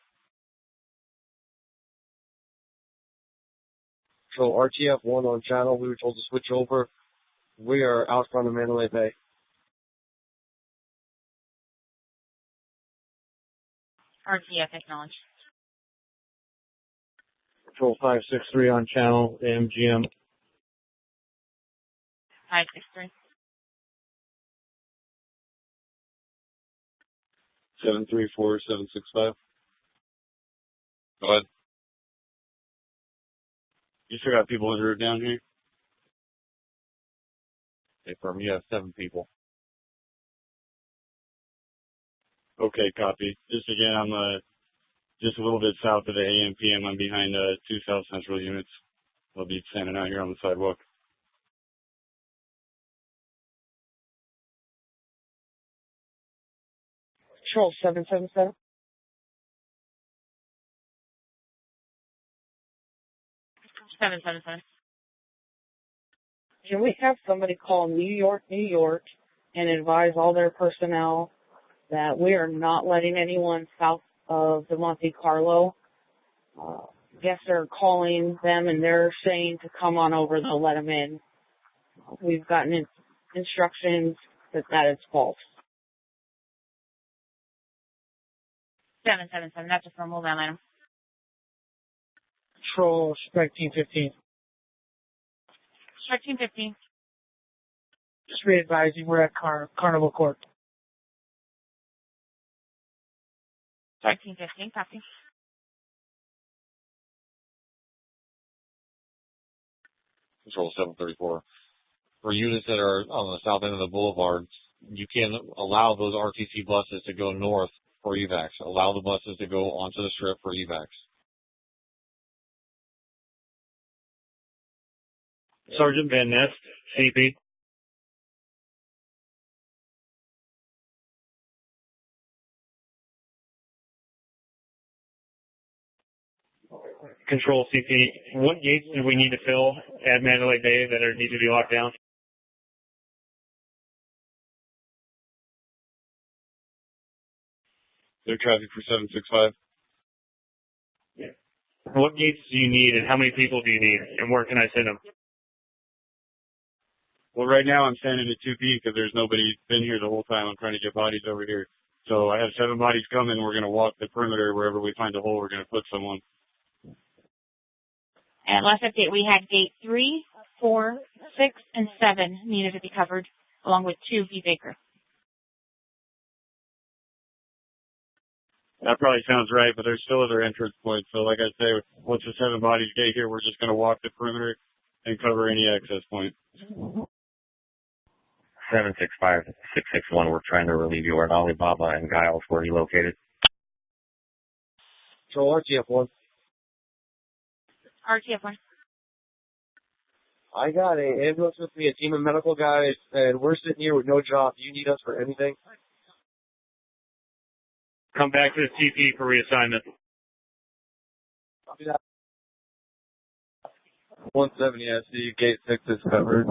R: So RTF1 on channel, we were told to switch over. We are out front of Mandalay Bay.
L: RTF, acknowledge.
M: Control 563 on channel, AMGM.
L: 563.
B: 734765. Go ahead. You still got people on the route down here?
H: Okay, firm, you have 7 people.
B: Okay, copy. Just again, I'm just a little bit south of the AMPM. I'm behind 2 South Central units. I'll be standing out here on the sidewalk.
G: Control 777.
L: Seven, seven, seven.
G: Can we have somebody call New York, and advise all their personnel that we are not letting anyone south of the Monte Carlo? Guests are calling them and they're saying to come on over, they'll let them in. We've gotten instructions that is false.
L: 777. That's a formal van item.
E: Control strike team 15.
L: Strike team 15.
E: Just re-advising, we're at Carnival Court.
L: Strike team 15. Copy.
H: Control 734. For units that are on the south end of the boulevard, you can allow those RTC buses to go north for evacs. Allow the buses to go onto the strip for evacs.
J: Sergeant Van Nest, CP. Control CP. What gates do we need to fill at Mandalay Bay that need to be locked down?
B: Their traffic for 765.
J: What gates do you need and how many people do you need and where can I send them?
B: Well, right now I'm standing at 2P because there's nobody been here the whole time. I'm trying to get bodies over here. So I have 7 bodies coming. We're going to walk the perimeter. Wherever we find a hole, we're going to put someone.
L: And last update, we had gate 3, 4, 6, and 7 needed to be covered, along with 2 B Baker.
B: That probably sounds right, but there's still other entrance points. So like I say, once the 7 bodies get here, we're just going to walk the perimeter and cover any access point.
H: 765-661, we're trying to relieve you at Alibaba and Giles. Where are you located?
R: Control RTF1.
L: RTF1.
R: I got an ambulance with me, a team of medical guys, and we're sitting here with no job. Do you need us for anything?
J: Come back to the CP for reassignment.
R: 170, I see gate 6 is covered.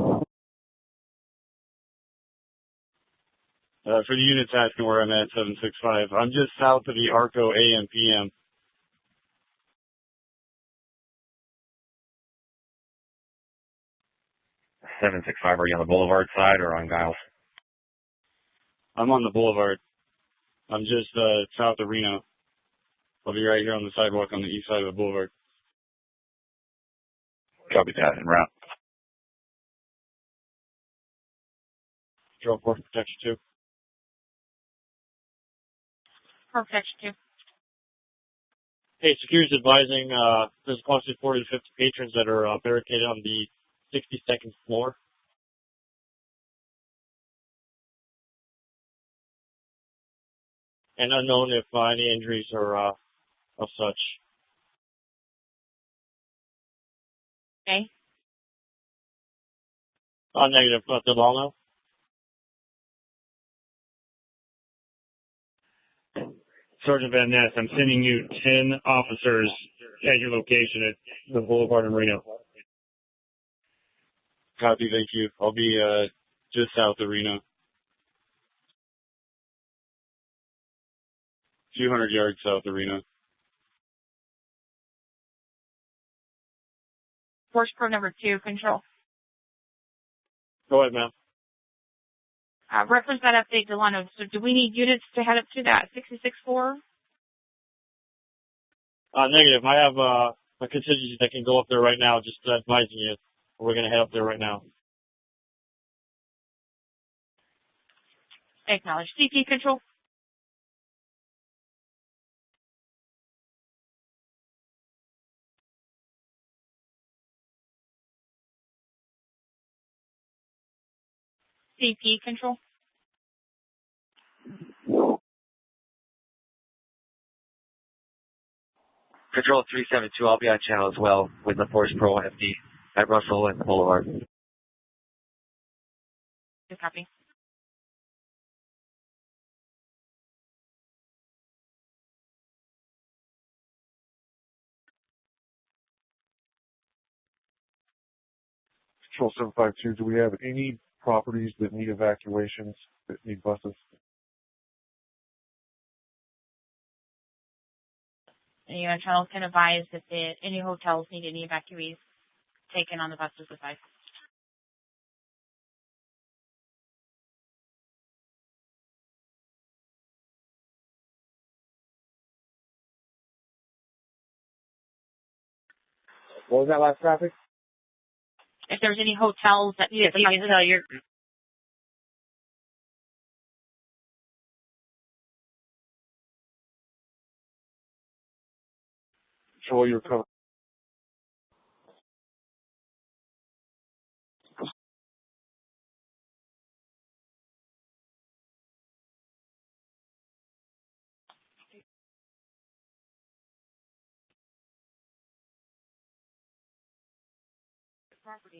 B: For the units asking where I'm at, 765. I'm just south of the ARCO AMPM.
H: Are you on the Boulevard side or on Giles?
B: I'm on the Boulevard. I'm just south of Reno. I'll be right here on the sidewalk on the east side of the Boulevard.
H: Copy that, en route.
B: Control 4, protection 2.
L: Protection 2.
S: Hey, security's advising there's approximately 40 to 50 patrons that are barricaded on the 62nd floor. And unknown if any injuries are of such.
L: Okay.
S: Negative. That's all now.
J: Sergeant Van Ness, I'm sending you 10 officers at your location at the Boulevard in Reno.
B: Copy, thank you. I'll be just south of Reno. A few hundred yards south of Reno.
L: Force Pro number 2, control.
S: Go ahead, ma'am.
L: Reference that update, Delano. So do we need units to head up to that 66-4?
S: Negative. I have a contingency that can go up there right now, just advising you. We're going to head up there right now.
L: Acknowledge. CP control. CP control.
T: Control 372, I'll be on channel as well with the Force Pro FD at Russell and Boulevard.
L: Good copy.
M: Control 752, do we have any properties that need evacuations, that need buses?
L: Any channels can advise if any hotels need any evacuees taken on the buses advice.
R: What was that last traffic?
L: If there's any hotels that need evacuees,
M: Control, you're covered.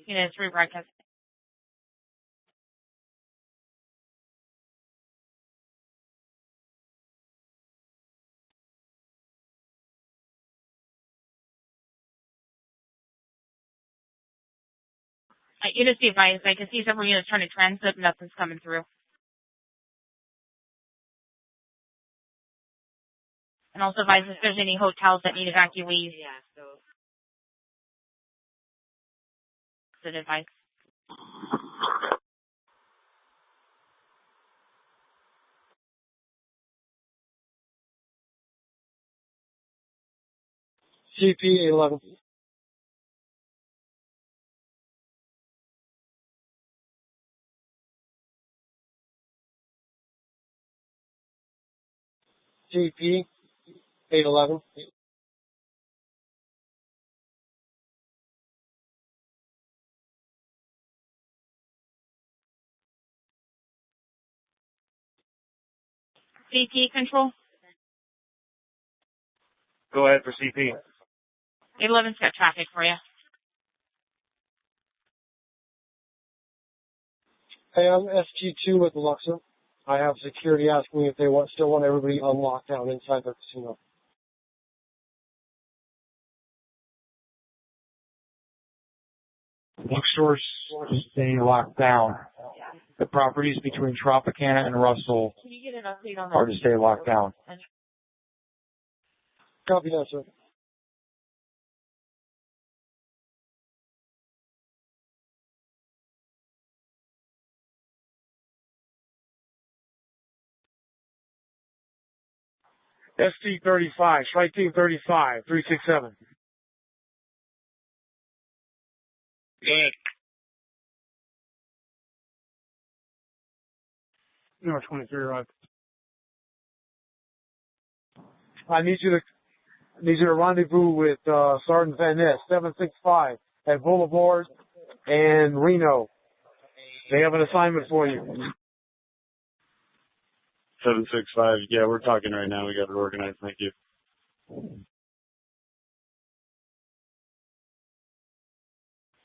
L: Unit 3 broadcast. Units be advised, I can see several units trying to transit, nothing's coming through. And also advise if there's any hotels that need evacuees. Good advice.
R: CP 11. CP 811.
L: CP control.
J: Go ahead for CP.
L: 811's got traffic for you.
K: Hey, I'm SG2 with Luxor. I have security asking me if they still want everybody on lockdown inside their casino.
N: Bookstores staying locked down. The properties between Tropicana and Russell
L: Can you get an update on
N: are to stay locked down.
K: Copy that, sir.
E: ST 35, Strike Team 35, 367.
J: Go ahead.
E: Number 23, right.
C: I need you to rendezvous with Sergeant Van Ness, 765 at Boulevard and Reno. They have an assignment for you.
B: 765. Yeah, we're talking right now. We got it organized. Thank you.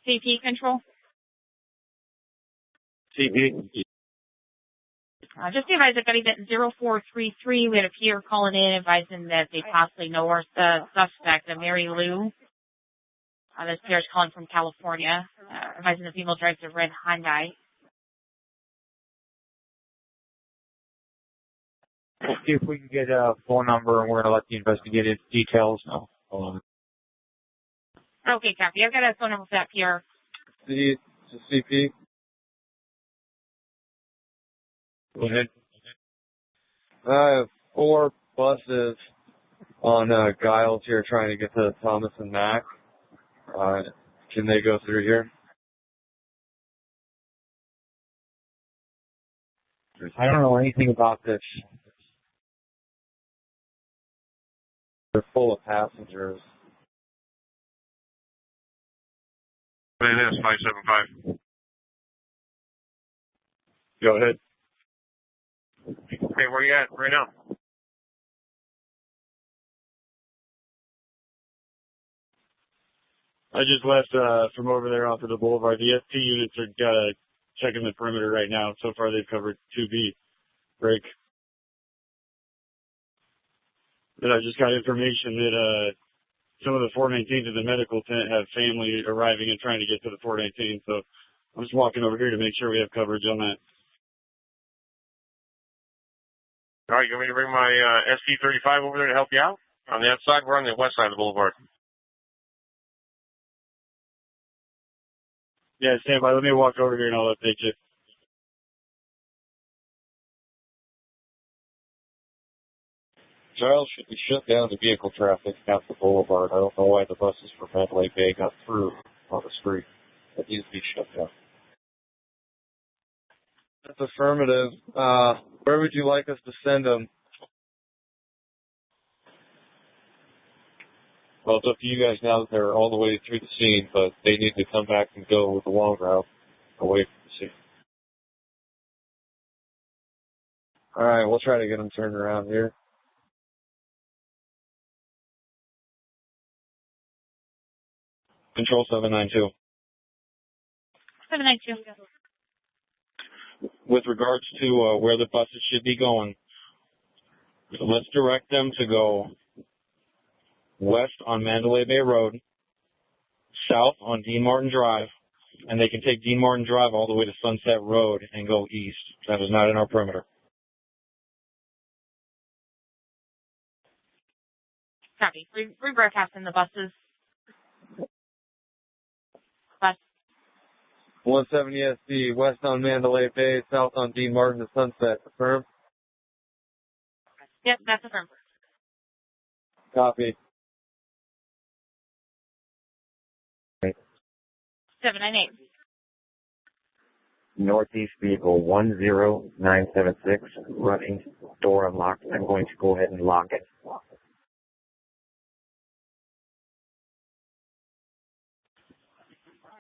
L: CP control.
B: CP.
L: Just be advised, I've got event 0433. We had a peer calling in advising that they possibly know our suspect, Mary Lou. This peer is calling from California, advising the female drives a red Hyundai.
N: We'll see if we can get a phone number, and we're going to let the investigative details know.
L: Okay, copy. I've got a phone number for that peer.
R: CP.
N: Go ahead.
R: I have 4 buses on Giles here trying to get to Thomas and Mac. Can they go through here?
N: I don't know anything about this.
R: They're full of passengers.
J: It is 575.
M: Go ahead.
J: Hey, where you at right now?
B: I just left from over there onto the boulevard. The ST units are checking the perimeter right now. So far, they've covered 2B break. And I just got information that some of the 419s in the medical tent have family arriving and trying to get to the 419. So I'm just walking over here to make sure we have coverage on that.
J: All right, you want me to bring my ST-35 over there to help you out? On the outside, we're on the west side of the boulevard.
B: Yeah, stand by. Let me walk over here and I'll update you.
H: Giles should be shut down the vehicle traffic at the boulevard. I don't know why the buses from Mandalay Bay got through on the street. It needs to be shut down.
R: That's affirmative. Where would you like us to send them?
H: Well, it's up to you guys now that they're all the way through the scene, but they need to come back and go with the long route away from the scene.
R: All right, we'll try to get them turned around here.
H: Control 792.
L: 792.
H: With regards to where the buses should be going, let's direct them to go west on Mandalay Bay Road, south on Dean Martin Drive, and they can take Dean Martin Drive all the way to Sunset Road and go east. That is not in our perimeter.
L: Copy. Rebroadcasting the buses. Bus.
R: 170 SD, west on Mandalay Bay, south on Dean Martin to Sunset. Affirm?
L: Yep, that's affirmed.
R: Copy.
L: 798.
T: Northeast vehicle 10976, running, door unlocked. I'm going to go ahead and lock it.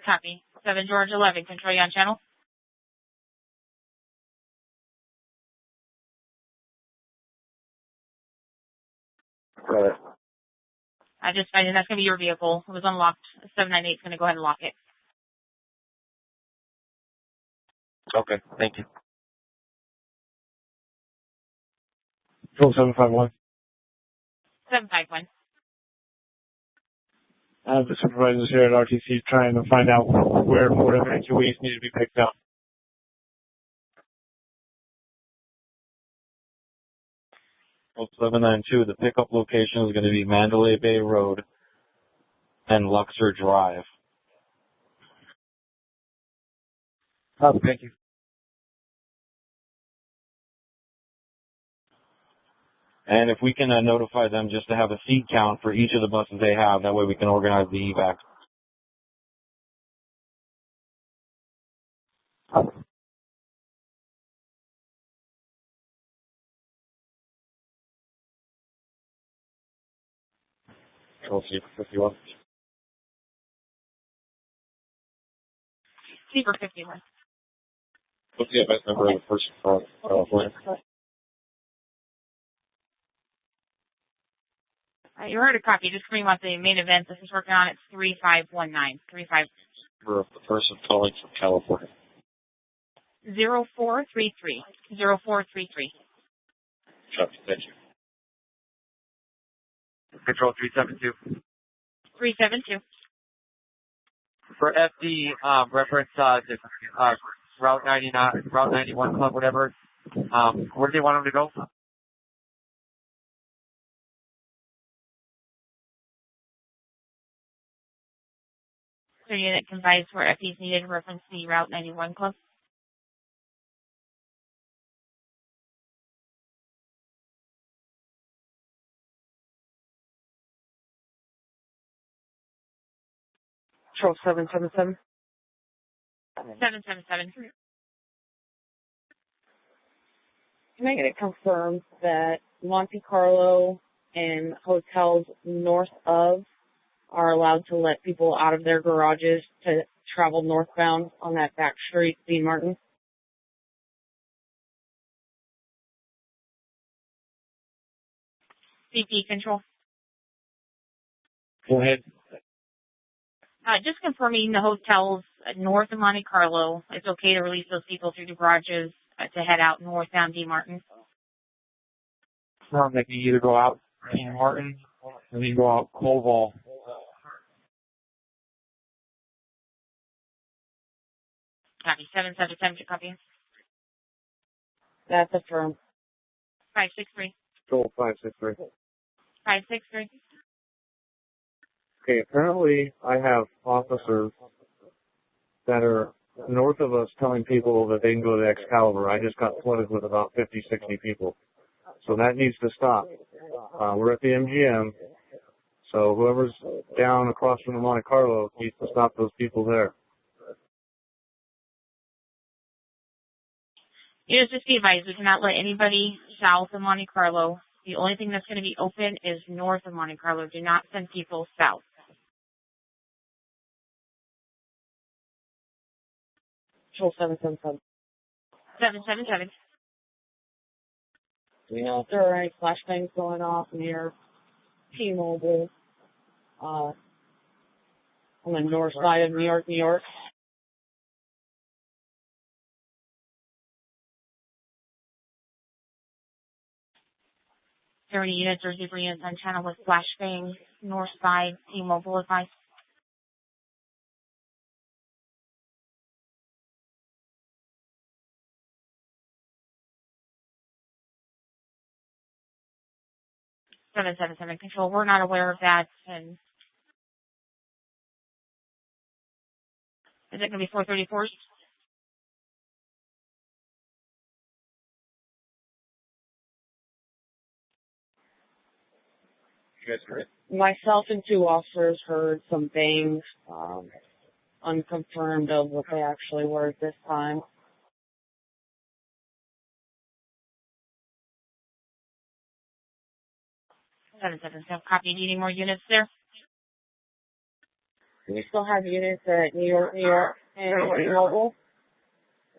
L: Copy. 7 George 11. Control you on channel. I just find that's going to be your vehicle. It was unlocked. 798 is going to go ahead and lock it.
T: Okay, thank you.
N: Control 751.
L: 751.
N: I have the supervisors here at RTC trying to find out where whatever HOAs need to be picked up.
H: Control 792, the pickup location is going to be Mandalay Bay Road and Luxor Drive.
N: Thank you.
H: And if we can notify them just to have a seat count for each of the buses they have, that way we can organize the evac.
T: Control C for 51.
L: C for 51.
T: What's the event number of the person from California?
L: You heard a copy. Just coming about the main event. This is working on. It's 3519. 35.
T: Number of the person calling from California.
L: 0433. 0433.
T: Copy, thank you.
Q: Control 372.
L: 372.
Q: For FD, reference the Route 99, Route 91 Club, whatever. Where do they want them to go?
L: So unit conveys where FD is needed. Reference the Route 91 Club.
G: Control 777.
L: 777.
G: Can I get it confirmed that Monte Carlo and hotels north of are allowed to let people out of their garages to travel northbound on that back street, Dean Martin?
L: CP Control.
H: Go ahead.
L: Just confirming the hotels north of Monte Carlo, it's okay to release those people through the garages to head out northbound D. Martin.
N: They can either go out Dean Martin or they can go out Koval.
L: Copy. 777, copy.
G: That's affirmed.
L: 563.
C: Control 563.
L: 563.
C: Okay, apparently I have officers that are north of us telling people that they can go to Excalibur. I just got flooded with about 50, 60 people. So that needs to stop. We're at the MGM, so whoever's down across from the Monte Carlo needs to stop those people there.
L: Just be advised, we cannot let anybody south of Monte Carlo. The only thing that's going to be open is north of Monte Carlo. Do not send people south.
G: Control 777.
L: 777.
G: Do you know if there are any flashbangs going off near T-Mobile on the north side of New York, New York?
L: Is there any units or zebra units on channel with flashbang, north side, T-Mobile advice? Seven seven seven Control. We're not aware of that. And is it going to be 434s?
H: You guys heard it?
G: Myself and two officers heard some bangs, unconfirmed of what they actually were at this time.
L: Seven seven seven. Copy. Do you need more units there?
G: Do we still have units at New York, New York, and T-Mobile,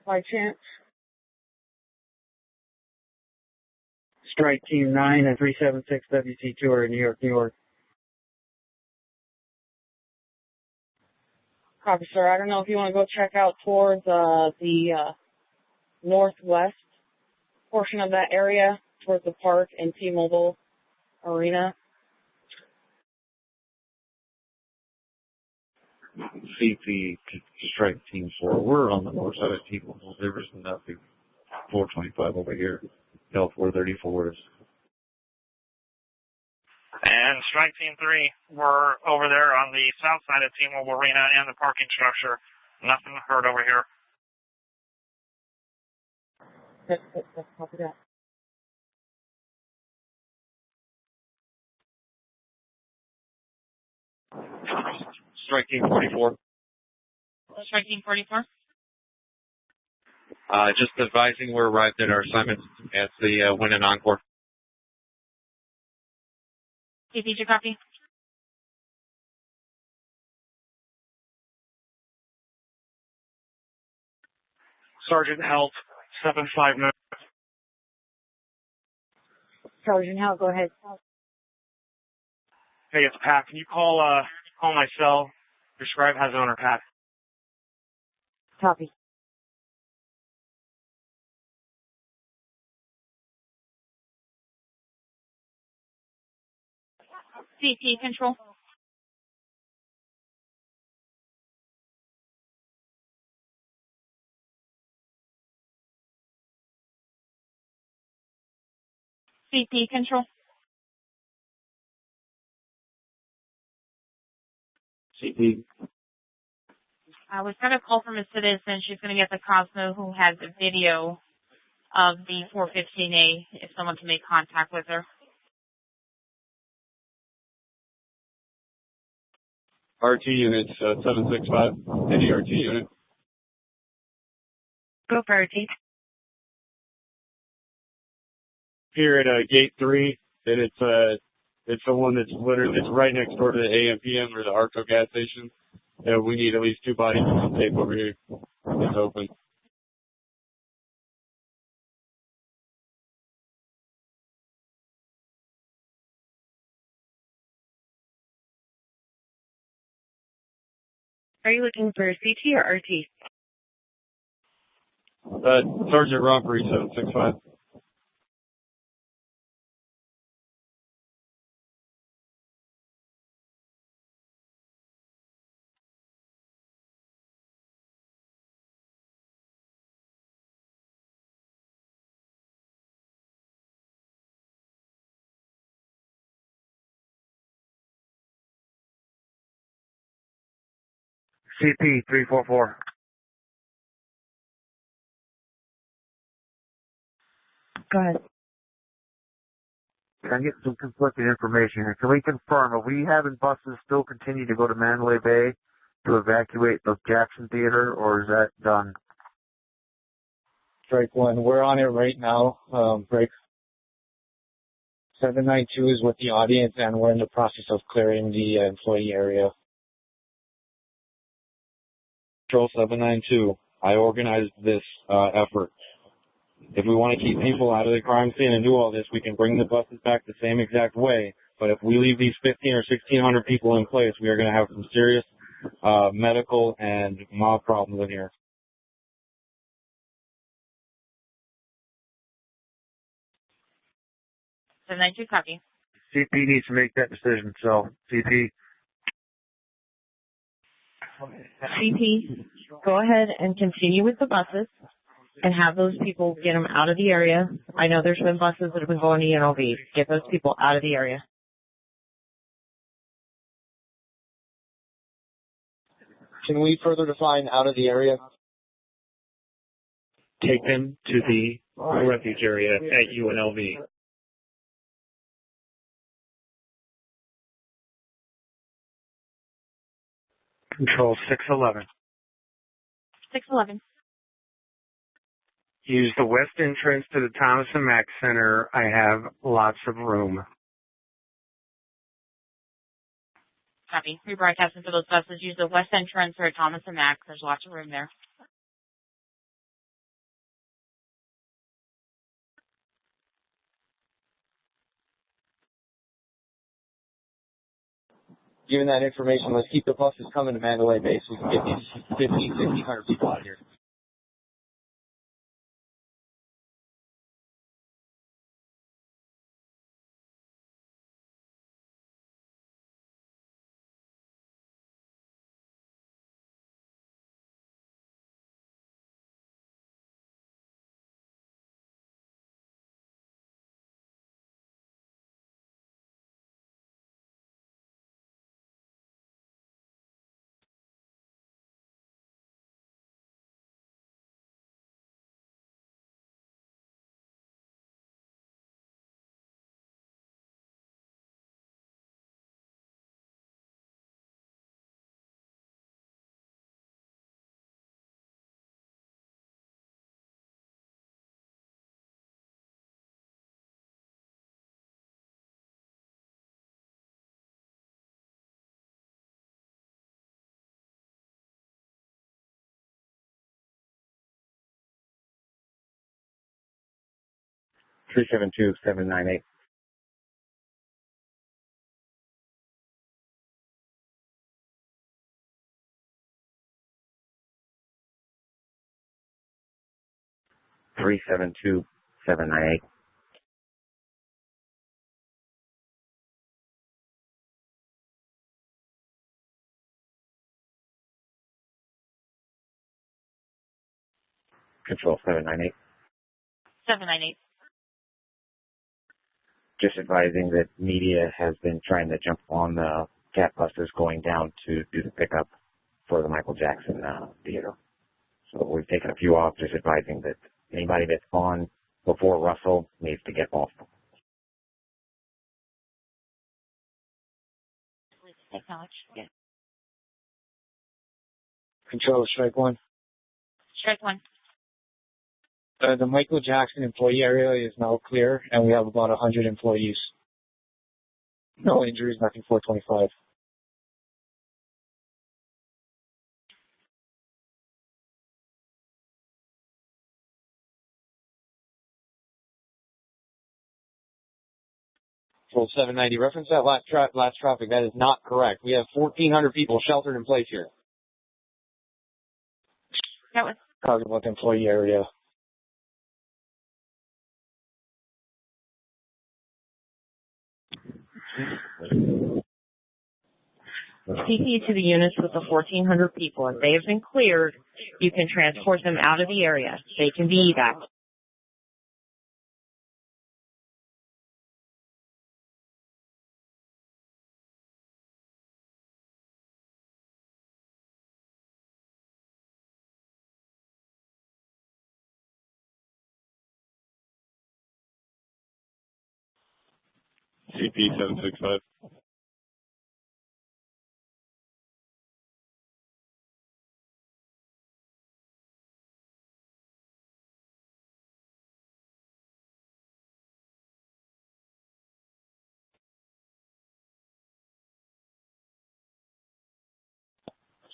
G: by chance?
C: Strike Team 9 and 376 WC2 are in New York, New York.
G: Copy, sir. I don't know if you want to go check out towards the northwest portion of that area, towards the park and T-Mobile Arena.
H: CP Strike Team 4. We're on the north side of T-Mobile. There is nothing. 425 over here. L 434 is.
J: And Strike Team 3, we're over there on the south side of T-Mobile Arena and the parking structure. Nothing heard over here.
G: Copy that.
H: Strike Team 44.
L: Strike Team 44.
H: Just advising we're arrived at our assignment at the Win and Encore.
L: CP, copy.
J: Sergeant Helt, 759.
I: Sergeant Howell, go ahead.
J: Hey, it's Pat. Can you call my cell? Your scribe has owner, Pat.
I: Copy.
L: CP Control. CP Control.
H: CP.
L: We've got a call from a citizen. She's going to get the Cosmo who has a video of the 415A if someone can make contact with her.
B: RT units, 765. Any RT unit.
P: Go for RT.
B: Here at gate 3, and it's the one that's literally, it's right next door to the AMPM or the Arco gas station. We need at least 2 bodies on tape over here. It's open.
P: Are you looking for CT or RT?
B: Sergeant Rompery, 765.
N: CP 344.
P: Go ahead.
U: I'm getting some conflicting information here. Can we confirm, are we having buses still continue to go to Mandalay Bay to evacuate the Jackson Theater, or is that done?
O: Strike 1, we're on it right now. Break 792 is with the audience, and we're in the process of clearing the employee area.
M: Control 792. I organized this effort. If we want to keep people out of the crime scene and do all this, we can bring the buses back the same exact way. But if we leave these 15 or 1,600 people in place, we are going to have some serious medical and mob problems in here.
L: So 92 copy.
U: CP needs to make that decision, so CP.
G: CP, go ahead and continue with the buses and have those people get them out of the area. I know there's been buses that have been going to UNLV. Get those people out of the area.
R: Can we further define out of the area?
N: Take them to the refuge area at UNLV. Control 611.
L: 611.
N: Use the west entrance to the Thomas and Mack Center. I have lots of room.
L: Copy. Rebroadcasting for those buses. Use the west entrance or Thomas and Mack. There's lots of room there.
R: Given that information, let's keep the buses coming to Mandalay Bay so we can get these 1,500 people out here.
T: Three 798. Three 72798. Control 798.
L: 798.
T: Just advising that media has been trying to jump on the cat buses going down to do the pickup for the Michael Jackson theater. So we've taken a few off, just advising that anybody that's on before Russell needs to get off.
L: Acknowledge. Yes.
N: Control, strike one.
L: Strike one.
N: The Michael Jackson employee area is now clear, and we have about 100 employees. No injuries, nothing 425.
R: Control 790. Reference that last traffic. That is not correct. We have 1,400 people sheltered in place here.
L: That was
N: Talking about the employee area.
F: CP to the units with the 1,400 people. If they have been cleared, you can transport them out of the area. They can be evac.
B: CP 765.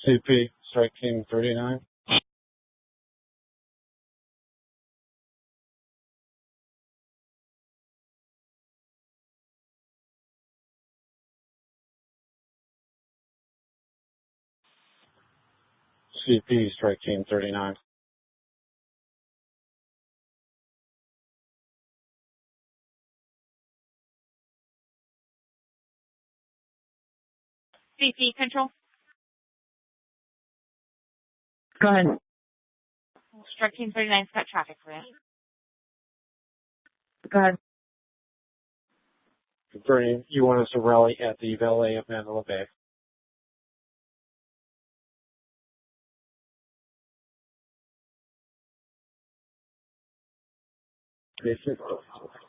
C: CP, strike team 39. CP, strike team 39.
L: CP control.
F: Go ahead.
L: Strike team 39's got traffic for you.
F: Go ahead.
C: Confirming you want us to rally at the valet of Mandalay Bay.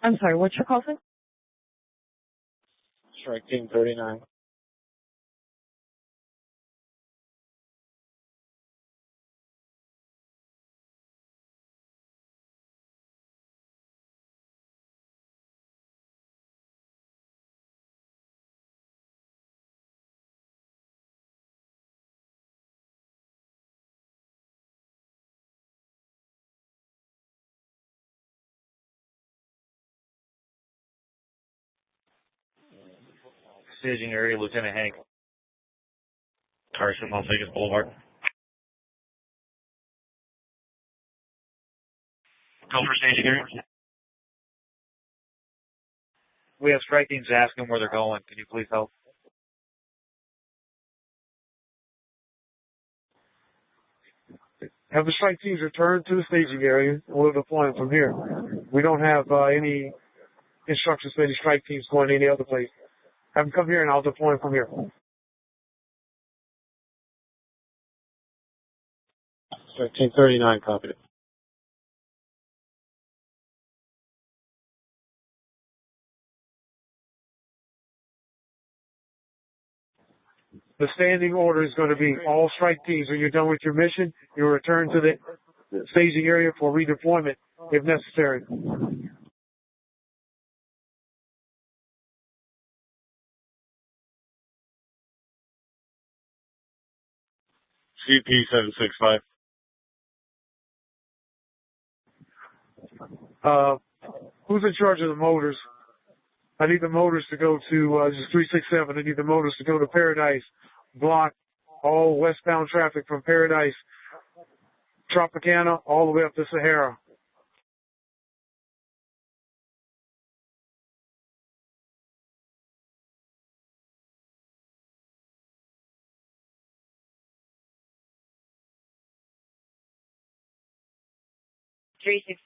F: I'm sorry, what's your call sign?
C: Strike team 39.
H: Staging area, Lieutenant Hank. Carson, Las Vegas Boulevard. Go for staging area. We have strike teams asking where they're going. Can you please help?
K: Have the strike teams return to the staging area, and we'll deploy them from here. We don't have any instructions for any strike teams going any other place. Have them come here, and I'll deploy them from here.
C: Strike team 39, copy.
K: The standing order is going to be all strike teams. When you're done with your mission, you return to the staging area for redeployment if necessary.
B: CP 765.
K: Who's in charge of the motors? I need the motors to go to, this is 367. I need the motors to go to Paradise. Block all westbound traffic from Paradise, Tropicana, all the way up to Sahara.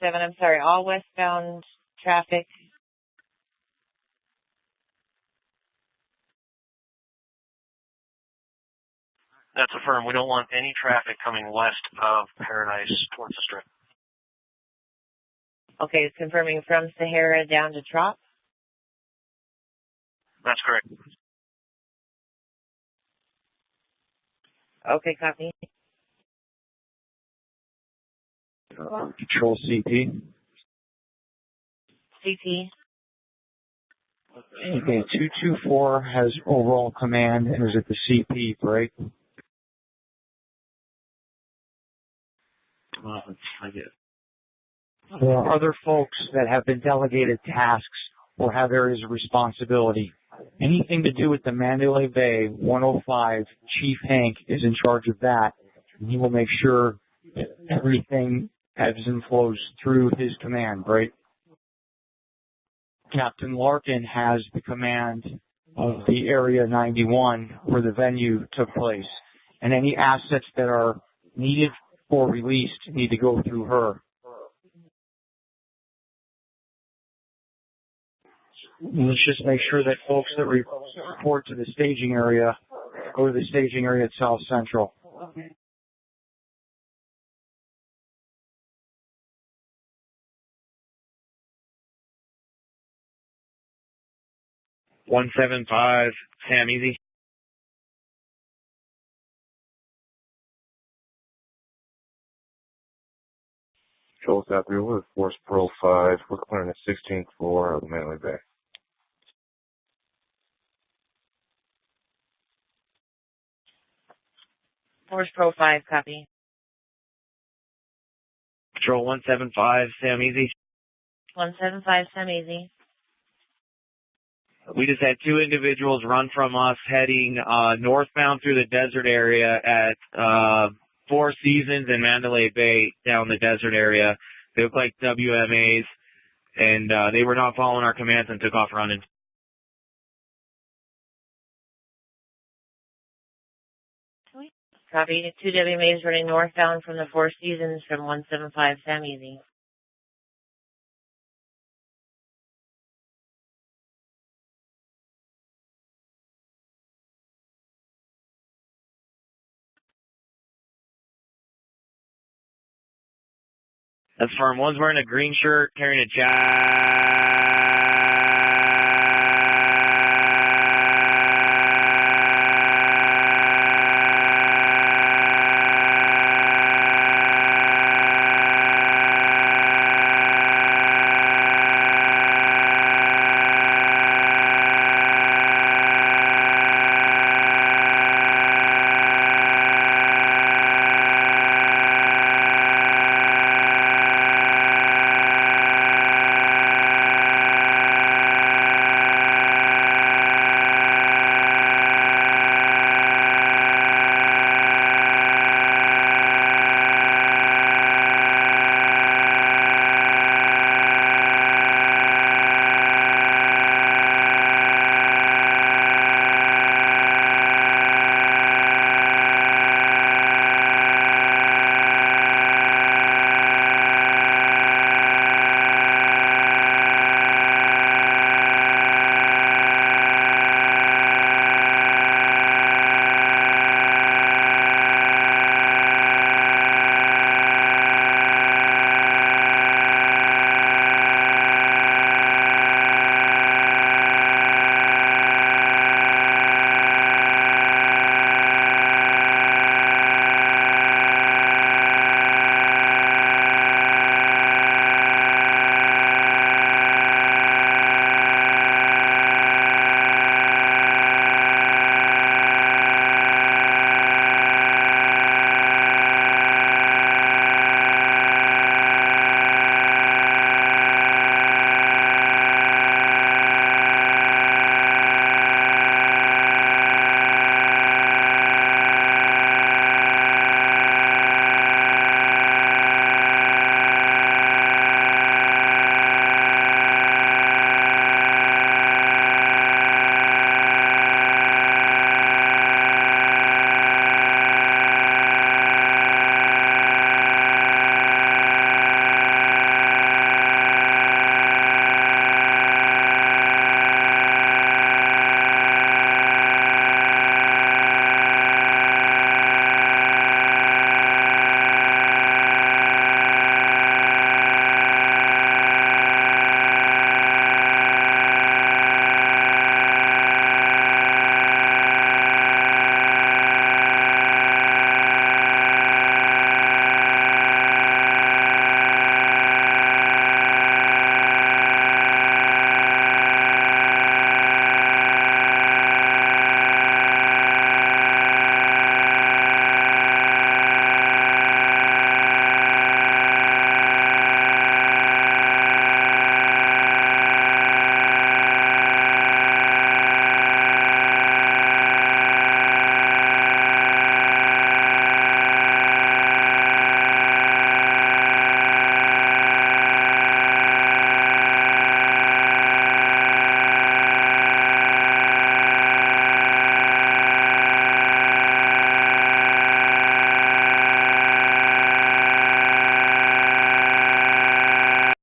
F: I'm sorry, all westbound traffic.
S: That's affirmed. We don't want any traffic coming west of Paradise towards the Strip.
F: Okay, it's confirming from Sahara down to Trop.
S: That's correct.
F: Okay, copy.
N: Control CP.
L: CP.
N: Okay, 224 has overall command and is at the CP, right?
H: I get it.
N: There are other folks that have been delegated tasks or have areas of responsibility. Anything to do with the Mandalay Bay 105, Chief Hank is in charge of that, and he will make sure that everything ebbs and flows through his command, right? Captain Larkin has the command of the Area 91 where the venue took place, and any assets that are needed or released need to go through her. Let's just make sure that folks that report to the staging area go to the staging area at South Central.
L: Okay.
D: One 175, Sam Easy.
M: Control South 3 with Force Pro 5. We're clearing the 16th floor of the Mandalay Bay.
L: Force Pro 5, copy.
D: Control 175, Sam Easy.
L: 175, Sam Easy.
D: We just had two individuals run from us heading northbound through the desert area at Four Seasons and Mandalay Bay down the desert area. They look like WMAs, and they were not following our commands and took off running.
L: Copy. Two WMAs running northbound from the Four Seasons from 175 Sam Easy.
D: That's firm. One's wearing a green shirt, carrying a jack.